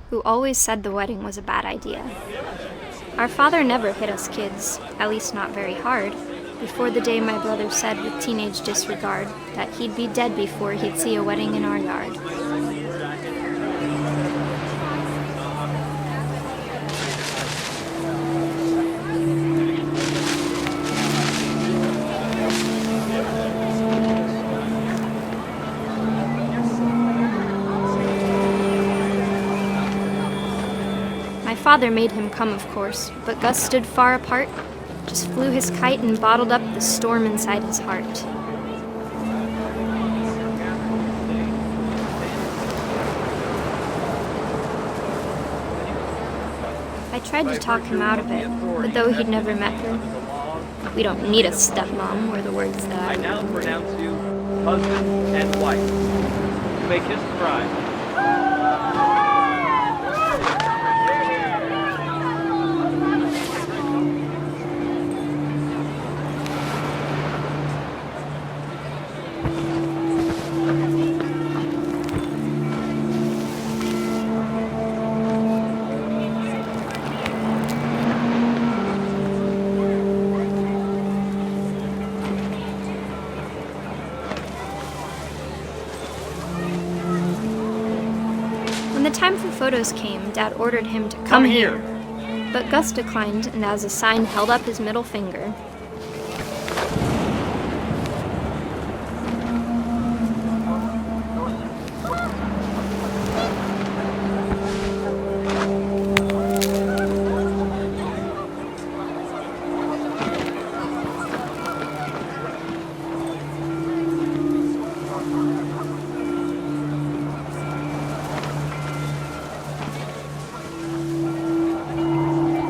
who always said the wedding was a bad idea. Our father never hit us kids, at least not very hard, before the day my brother said with teenage disregard that he'd be dead before he'd see a wedding in our yard. My father made him come, of course, but Gus stood far apart, just flew his kite and bottled up the storm inside his heart. I tried to talk him out of it, but though he'd never met her, we don't need a stepmom, were the words that I now pronounce you husband and wife. You may kiss the bride. When the time for photos came, Dad ordered him to come here. But Gus declined, and as a sign held up his middle finger.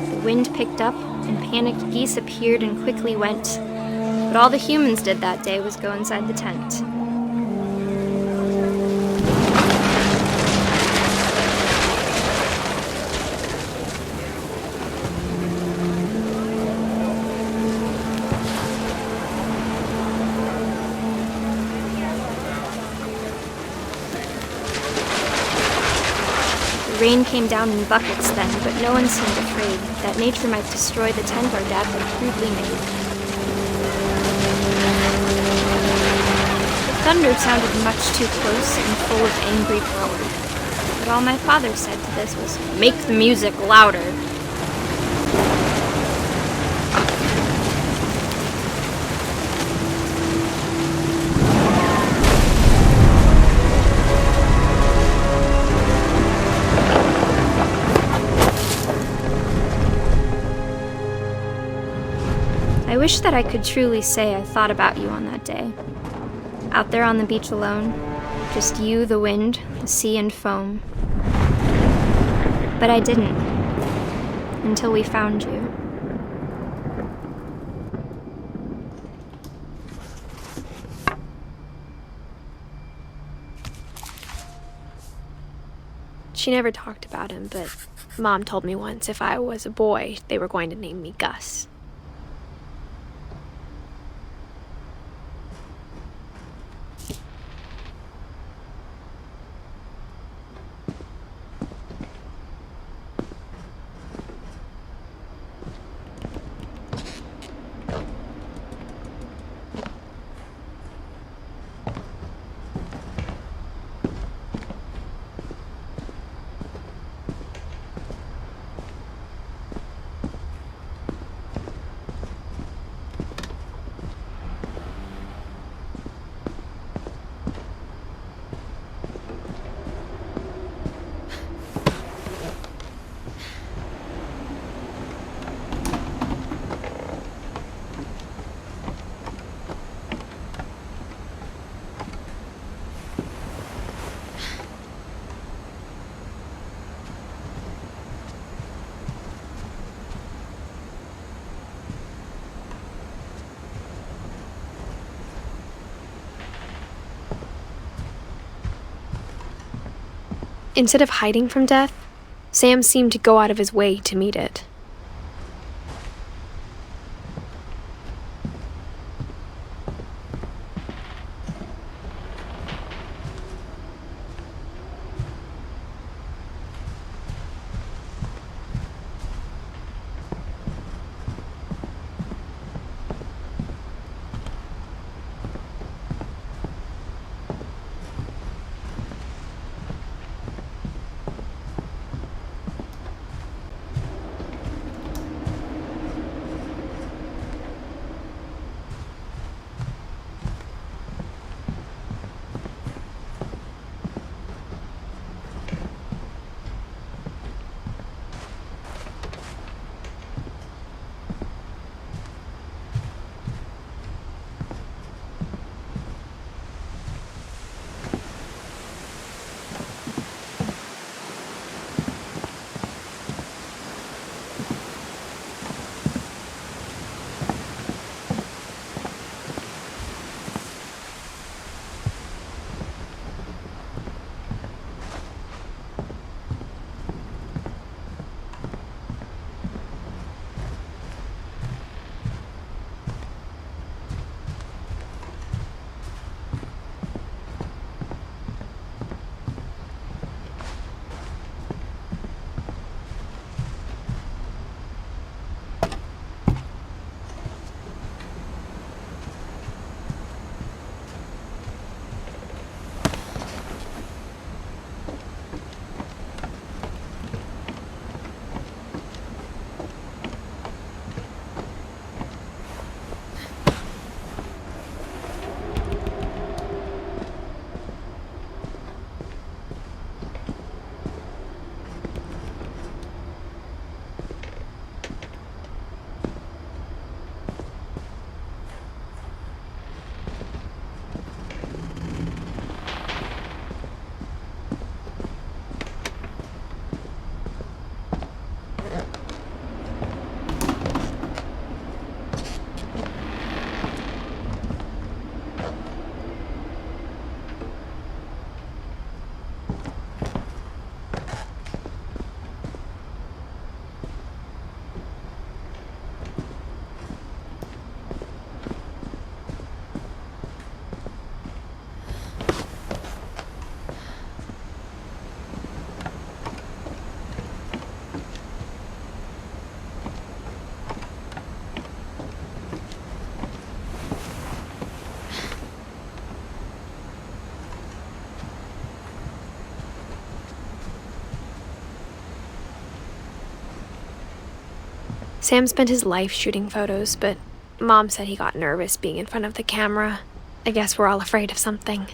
The wind picked up, and panicked geese appeared and quickly went. But all the humans did that day was go inside the tent. The rain came down in buckets then, but no one seemed afraid that nature might destroy the tent our dad had crudely made. The thunder sounded much too close and full of angry power. But all my father said to this was, "Make the music louder." I wish that I could truly say I thought about you on that day. Out there on the beach alone, just you, the wind, the sea, and foam. But I didn't, until we found you. She never talked about him, but Mom told me once if I was a boy, they were going to name me Gus. Instead of hiding from death, Sam seemed to go out of his way to meet it. Sam spent his life shooting photos, but Mom said he got nervous being in front of the camera. I guess we're all afraid of something.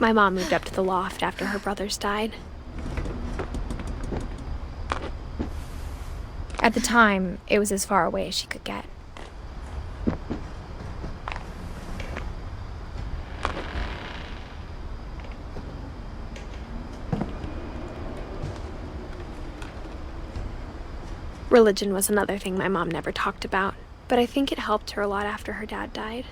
My mom moved up to the loft after her brothers died. At the time, it was as far away as she could get. Religion was another thing my mom never talked about, but I think it helped her a lot after her dad died.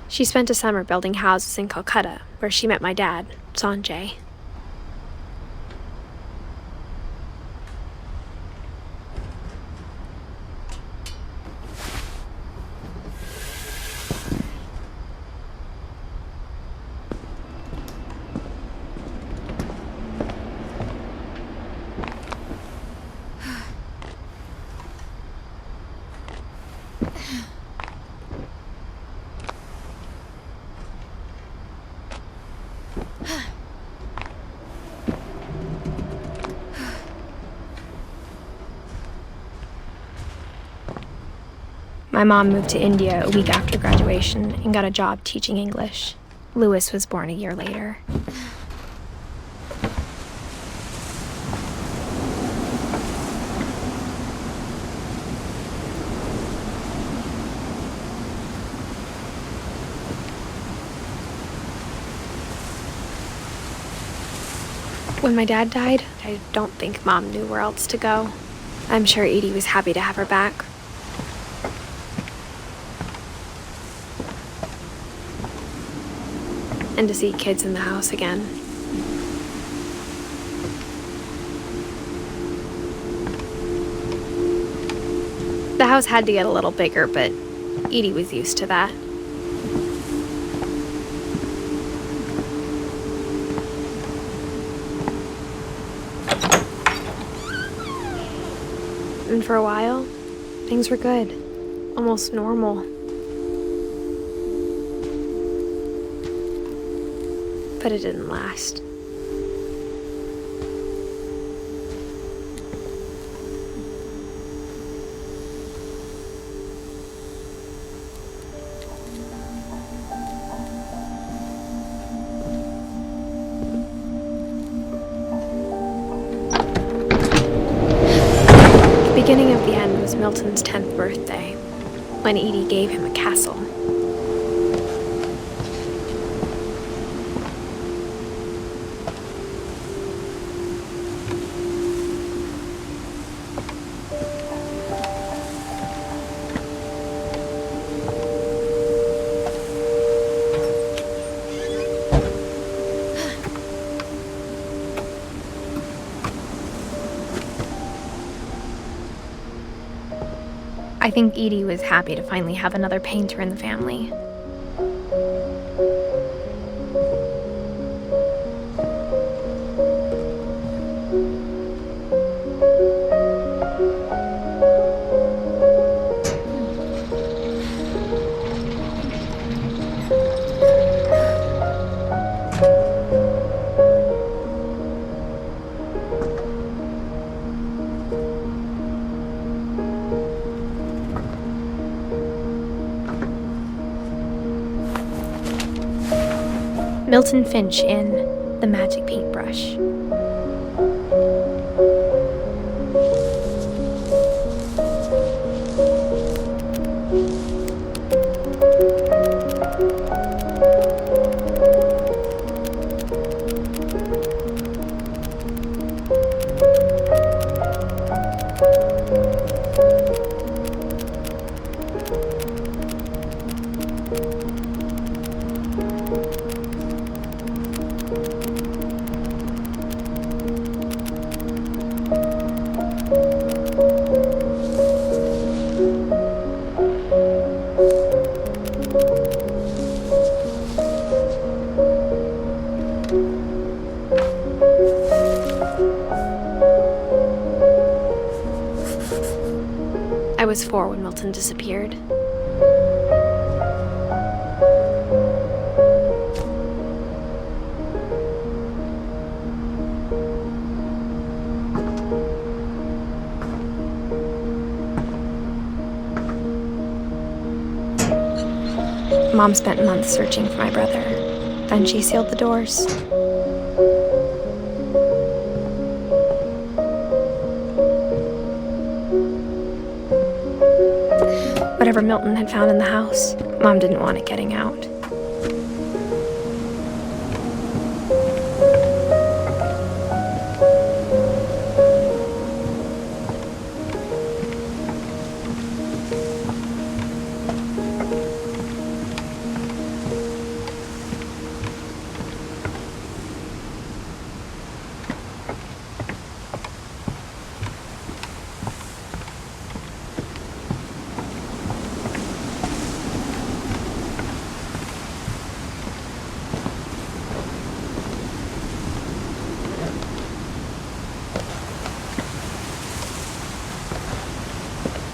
She spent a summer building houses in Calcutta, where she met my dad, Sanjay. My mom moved to India a week after graduation and got a job teaching English. Louis was born a year later. When my dad died, I don't think Mom knew where else to go. I'm sure Edie was happy to have her back. And to see kids in the house again. The house had to get a little bigger, but Edie was used to that. And for a while, things were good. Almost normal. But it didn't last. The beginning of the end was Milton's 10th birthday, when Edie gave him a castle. I think Edie was happy to finally have another painter in the family. Milton Finch in The Magic Paintbrush. I was 4 when Milton disappeared. Mom spent months searching for my brother. Then she sealed the doors. Whatever Milton had found in the house, Mom didn't want it getting out.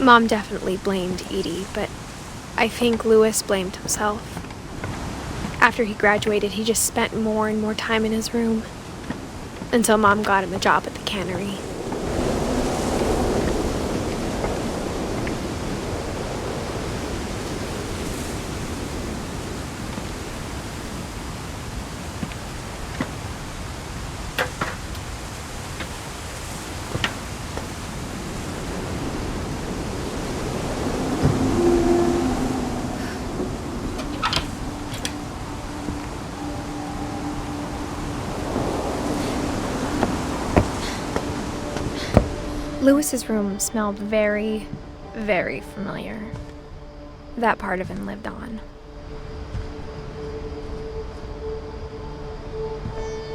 Mom definitely blamed Edie, but I think Louis blamed himself. After he graduated, he just spent more and more time in his room, until Mom got him a job at the cannery. Louis's room smelled very, very familiar. That part of him lived on.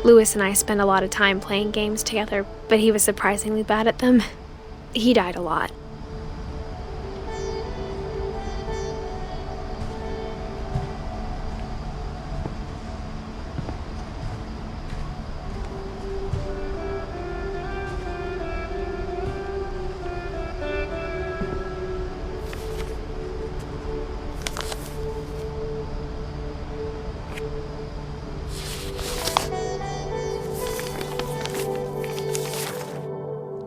Louis and I spent a lot of time playing games together, but he was surprisingly bad at them. He died a lot.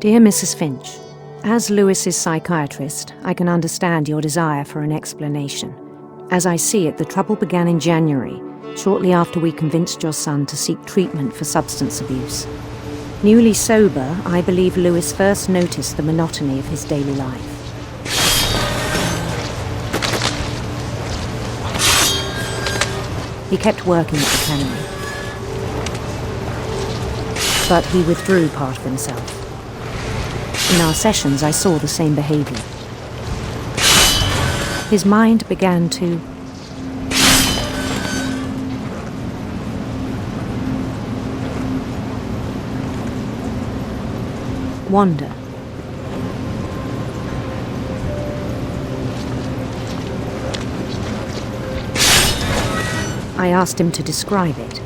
Dear Mrs. Finch, as Louis's psychiatrist, I can understand your desire for an explanation. As I see it, the trouble began in January, shortly after we convinced your son to seek treatment for substance abuse. Newly sober, I believe Louis first noticed the monotony of his daily life. He kept working at the cannery, but he withdrew part of himself. In our sessions, I saw the same behavior. His mind began to wander. I asked him to describe it.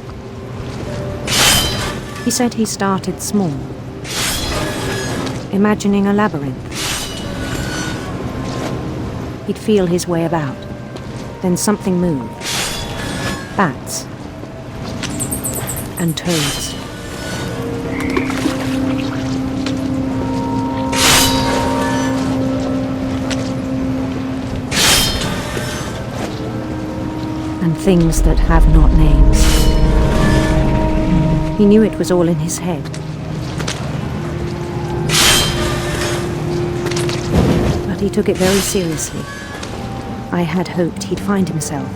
He said he started small, imagining a labyrinth. He'd feel his way about. Then something moved. Bats. And toads. And things that have not names. He knew it was all in his head. But he took it very seriously. I had hoped he'd find himself.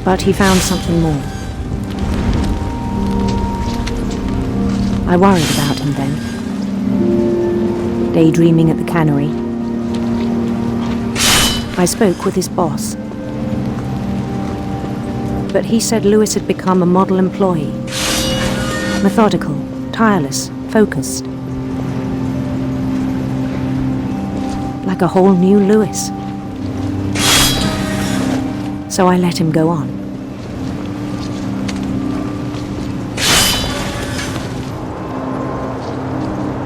But he found something more. I worried about him then. Daydreaming at the cannery. I spoke with his boss. But he said Louis had become a model employee. Methodical, tireless, focused. Like a whole new Louis. So I let him go on.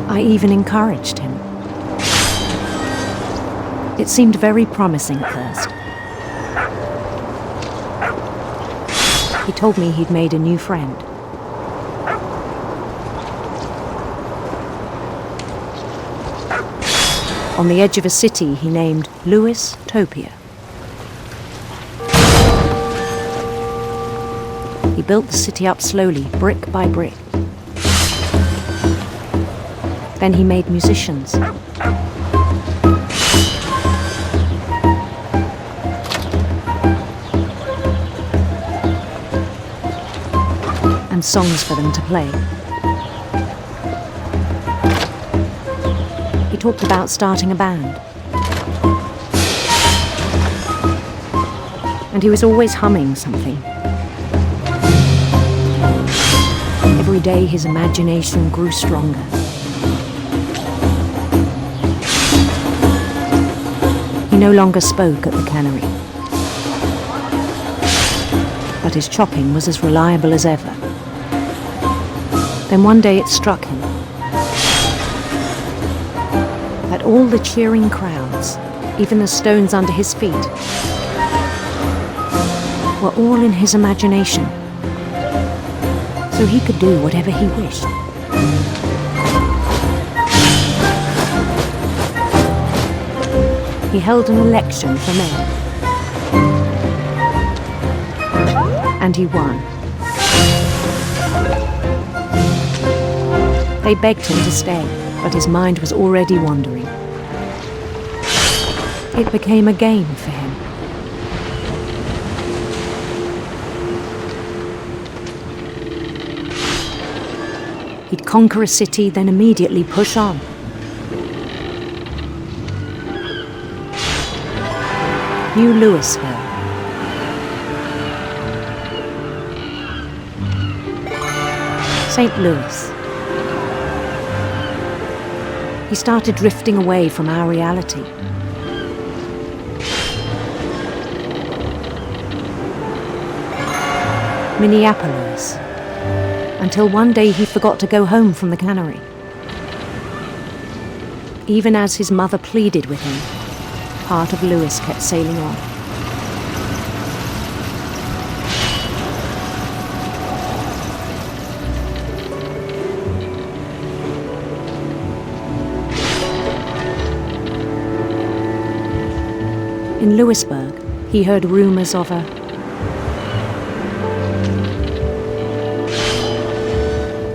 I even encouraged him. It seemed very promising at first. He told me he'd made a new friend. on the edge of a city he named Lewis-topia. He built the city up slowly, brick by brick. Then he made musicians. And songs for them to play. He talked about starting a band. And he was always humming something. Every day his imagination grew stronger. He no longer spoke at the cannery. But his chopping was as reliable as ever. Then one day it struck him that all the cheering crowds, even the stones under his feet, were all in his imagination. So he could do whatever he wished. He held an election for mayor. And he won. They begged him to stay, but his mind was already wandering. It became a game for him. He'd conquer a city, then immediately push on. New Louisville. St. Louis. He started drifting away from our reality. Minneapolis. Until one day he forgot to go home from the cannery. Even as his mother pleaded with him, part of Louis kept sailing on. In Louisburg, he heard rumors of a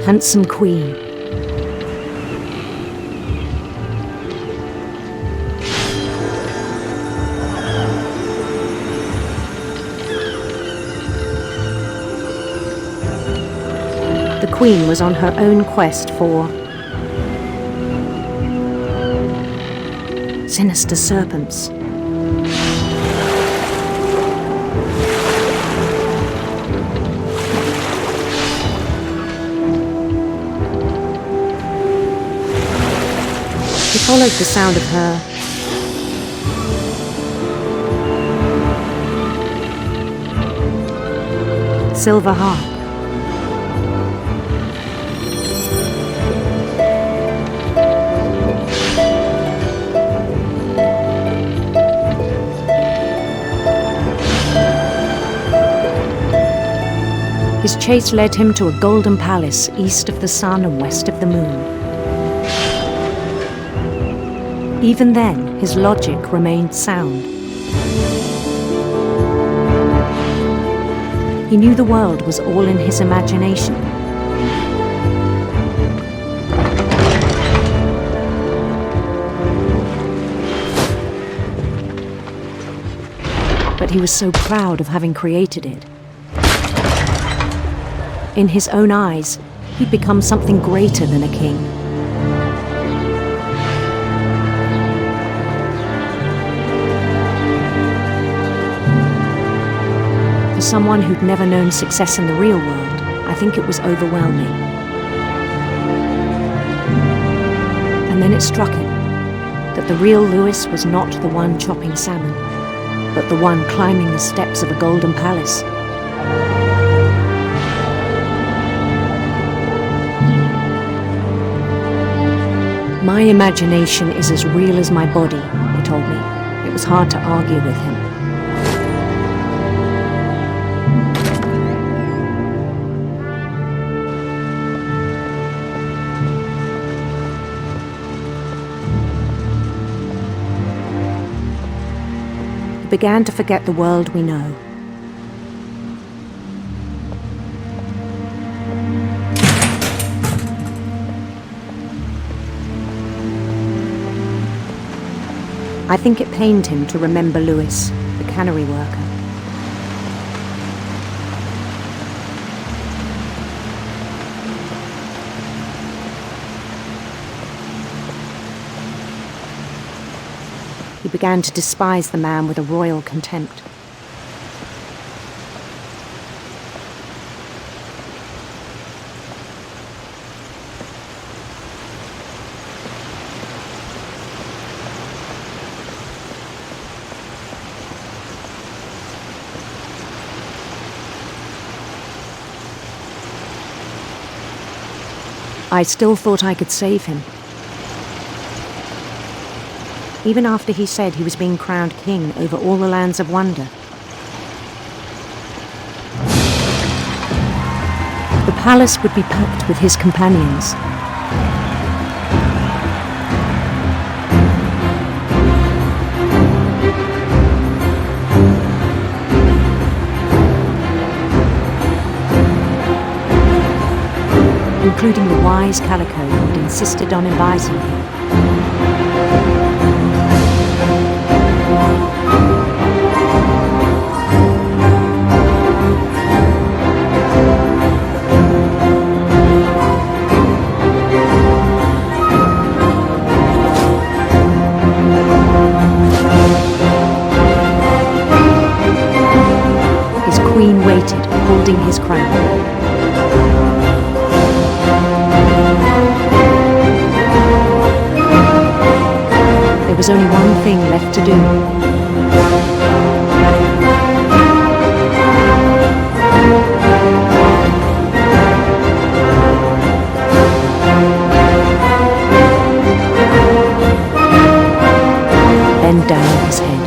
handsome queen. The queen was on her own quest for sinister serpents. He followed the sound of her silver harp. His chase led him to a golden palace east of the sun and west of the moon. Even then, his logic remained sound. He knew the world was all in his imagination. But he was so proud of having created it. In his own eyes, he'd become something greater than a king. For someone who'd never known success in the real world, I think it was overwhelming. And then it struck him that the real Louis was not the one chopping salmon, but the one climbing the steps of a golden palace. My imagination is as real as my body, he told me. It was hard to argue with him. He began to forget the world we know. I think it pained him to remember Lewis, the cannery worker. He began to despise the man with a royal contempt. I still thought I could save him. Even after he said he was being crowned king over all the lands of wonder. The palace would be packed with his companions. Including the wise Calico who had insisted on advising me. His queen waited, holding his crown. There was only one thing left to do. Bend down his head.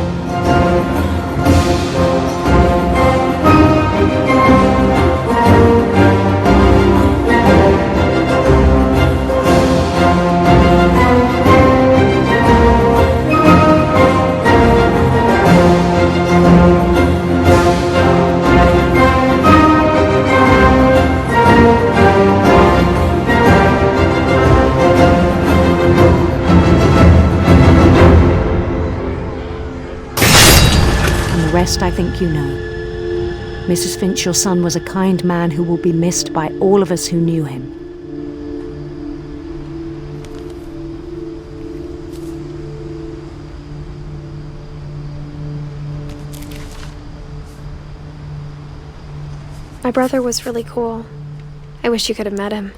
The rest I think you know. Mrs. Finch, your son was a kind man who will be missed by all of us who knew him. My brother was really cool. I wish you could have met him.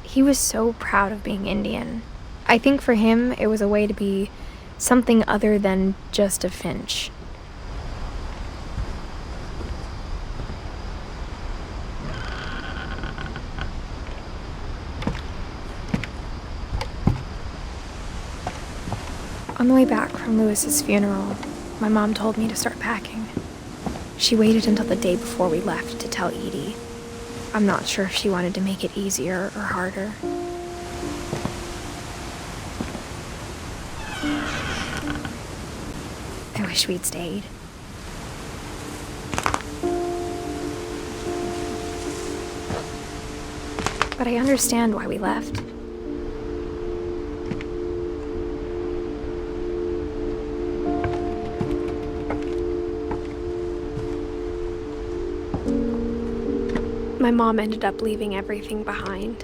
He was so proud of being Indian. I think for him, it was a way to be something other than just a Finch. On the way back from Lewis's funeral, my mom told me to start packing. She waited until the day before we left to tell Edie. I'm not sure if she wanted to make it easier or harder. I wish we'd stayed. But I understand why we left. My mom ended up leaving everything behind.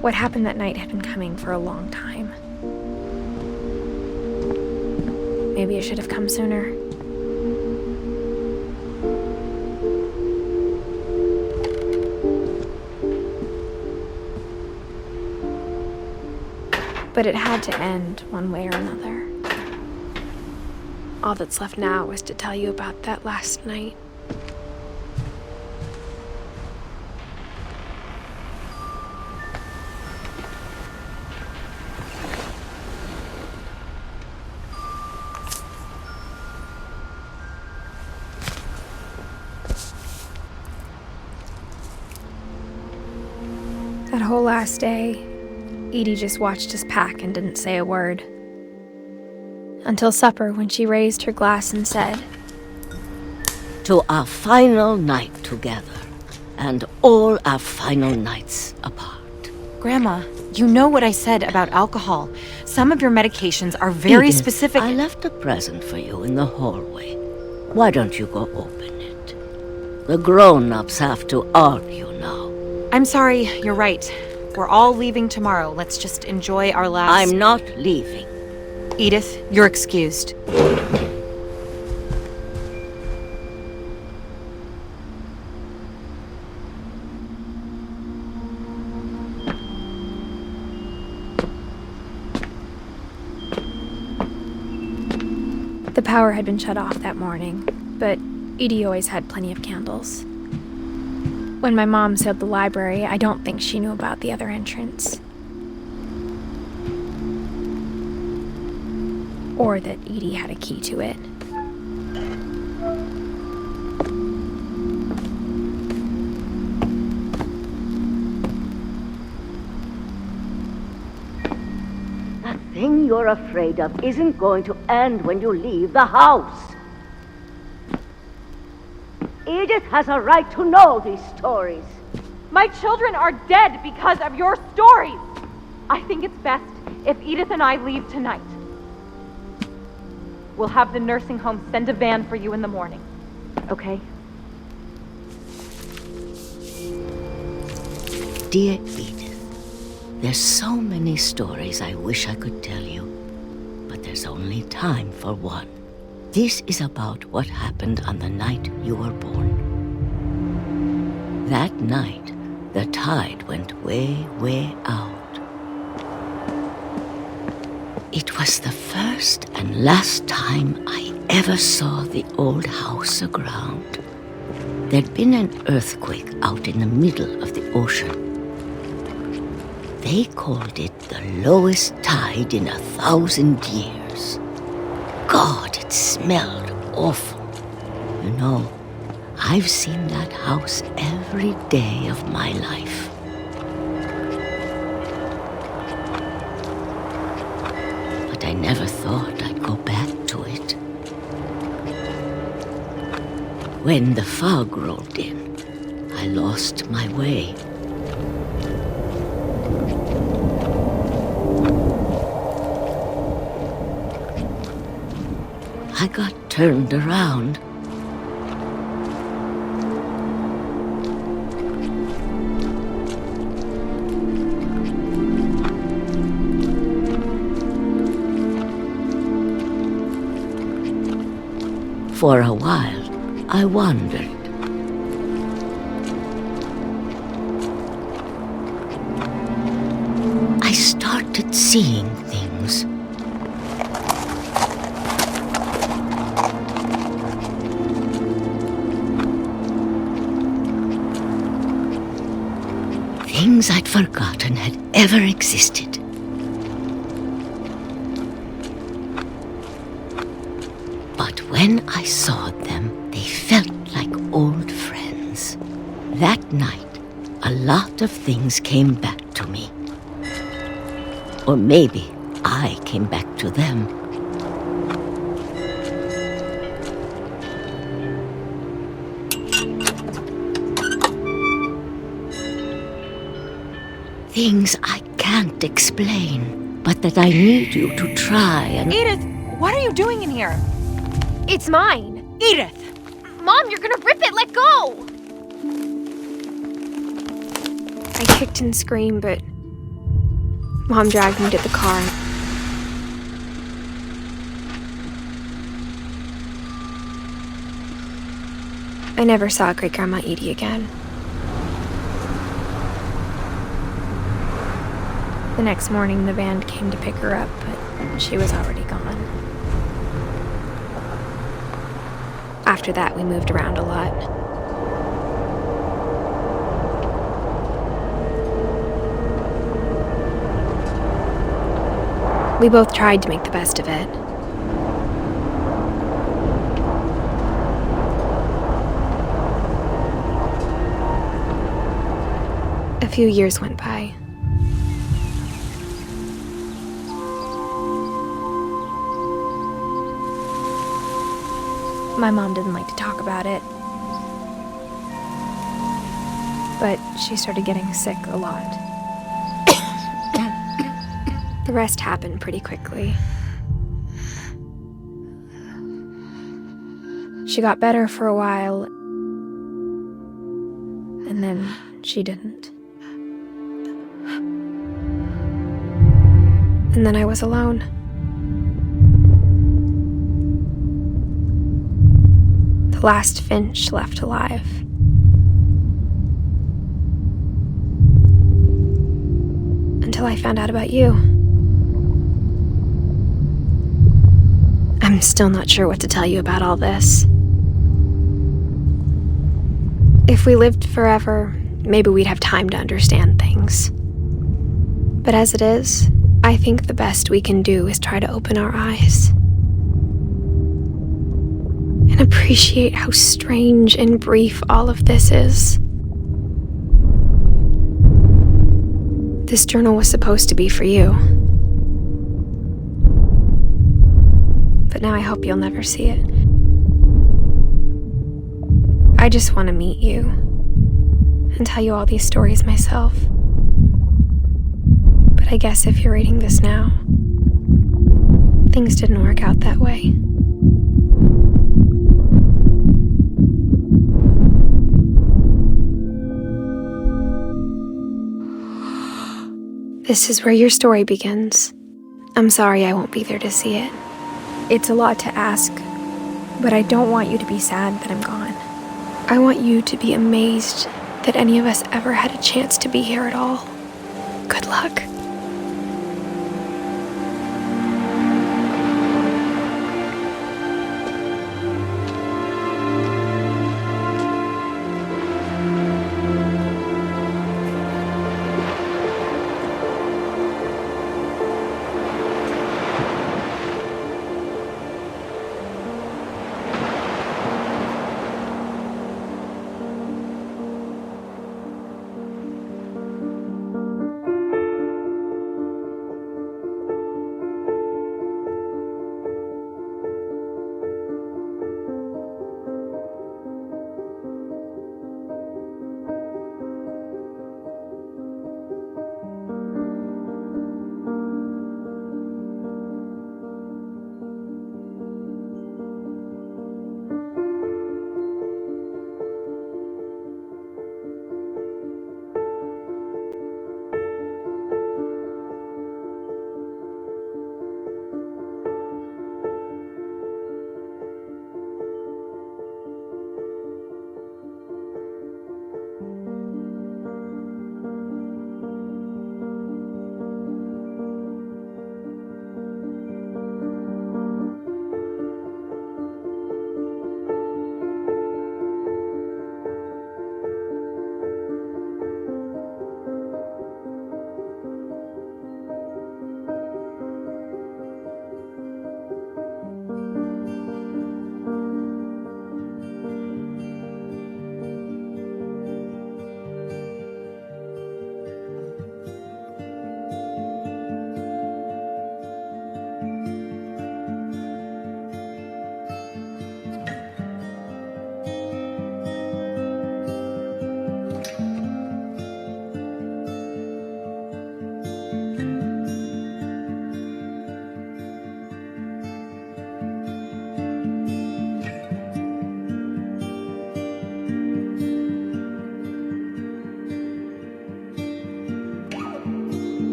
What happened that night had been coming for a long time. Maybe it should have come sooner. But it had to end one way or another. All that's left now is to tell you about that last night. That whole last day, Edie just watched us pack and didn't say a word. Until supper, when she raised her glass and said, "To our final night together, and all our final nights apart." Grandma, you know what I said about alcohol. Some of your medications are very Edith, specific. I left a present for you in the hallway. Why don't you go open it? The grown-ups have to argue now. I'm sorry, you're right. We're all leaving tomorrow. Let's just enjoy our last... I'm not leaving. Edith, you're excused. The power had been shut off that morning, but Edie always had plenty of candles. When my mom sealed the library, I don't think she knew about the other entrance. Or that Edie had a key to it. That thing you're afraid of isn't going to end when you leave the house. Edith has a right to know these stories. My children are dead because of your stories. I think it's best if Edith and I leave tonight. We'll have the nursing home send a van for you in the morning, okay? Dear Edith, there's so many stories I wish I could tell you, but there's only time for one. This is about what happened on the night you were born. That night, the tide went way, way out. It was the first and last time I ever saw the old house aground. There'd been an earthquake out in the middle of the ocean. They called it the lowest tide in 1,000 years. God, it smelled awful. You know, I've seen that house every day of my life. But I never thought I'd go back to it. When the fog rolled in, I lost my way. I got turned around. For a while, I wandered. I started seeing things. Things I'd forgotten had ever existed. But when I saw them, they felt like old friends. That night, a lot of things came back to me. Or maybe I came back to them. Things I can't explain, but that I need you to try and... Edith, what are you doing in here? It's mine! Edith! Mom, you're gonna rip it! Let go! I kicked and screamed, but Mom dragged me to the car. I never saw Great-Grandma Edie again. The next morning, the van came to pick her up, but she was already gone. After that, we moved around a lot. We both tried to make the best of it. A few years went by. My mom didn't like to talk about it, but she started getting sick a lot. The rest happened pretty quickly. She got better for a while, and then she didn't. And then I was alone. The last Finch left alive. Until I found out about you. I'm still not sure what to tell you about all this. If we lived forever, maybe we'd have time to understand things. But as it is, I think the best we can do is try to open our eyes and appreciate how strange and brief all of this is. This journal was supposed to be for you. But now I hope you'll never see it. I just want to meet you and tell you all these stories myself. But I guess if you're reading this now, things didn't work out that way. This is where your story begins. I'm sorry I won't be there to see it. It's a lot to ask, but I don't want you to be sad that I'm gone. I want you to be amazed that any of us ever had a chance to be here at all. Good luck.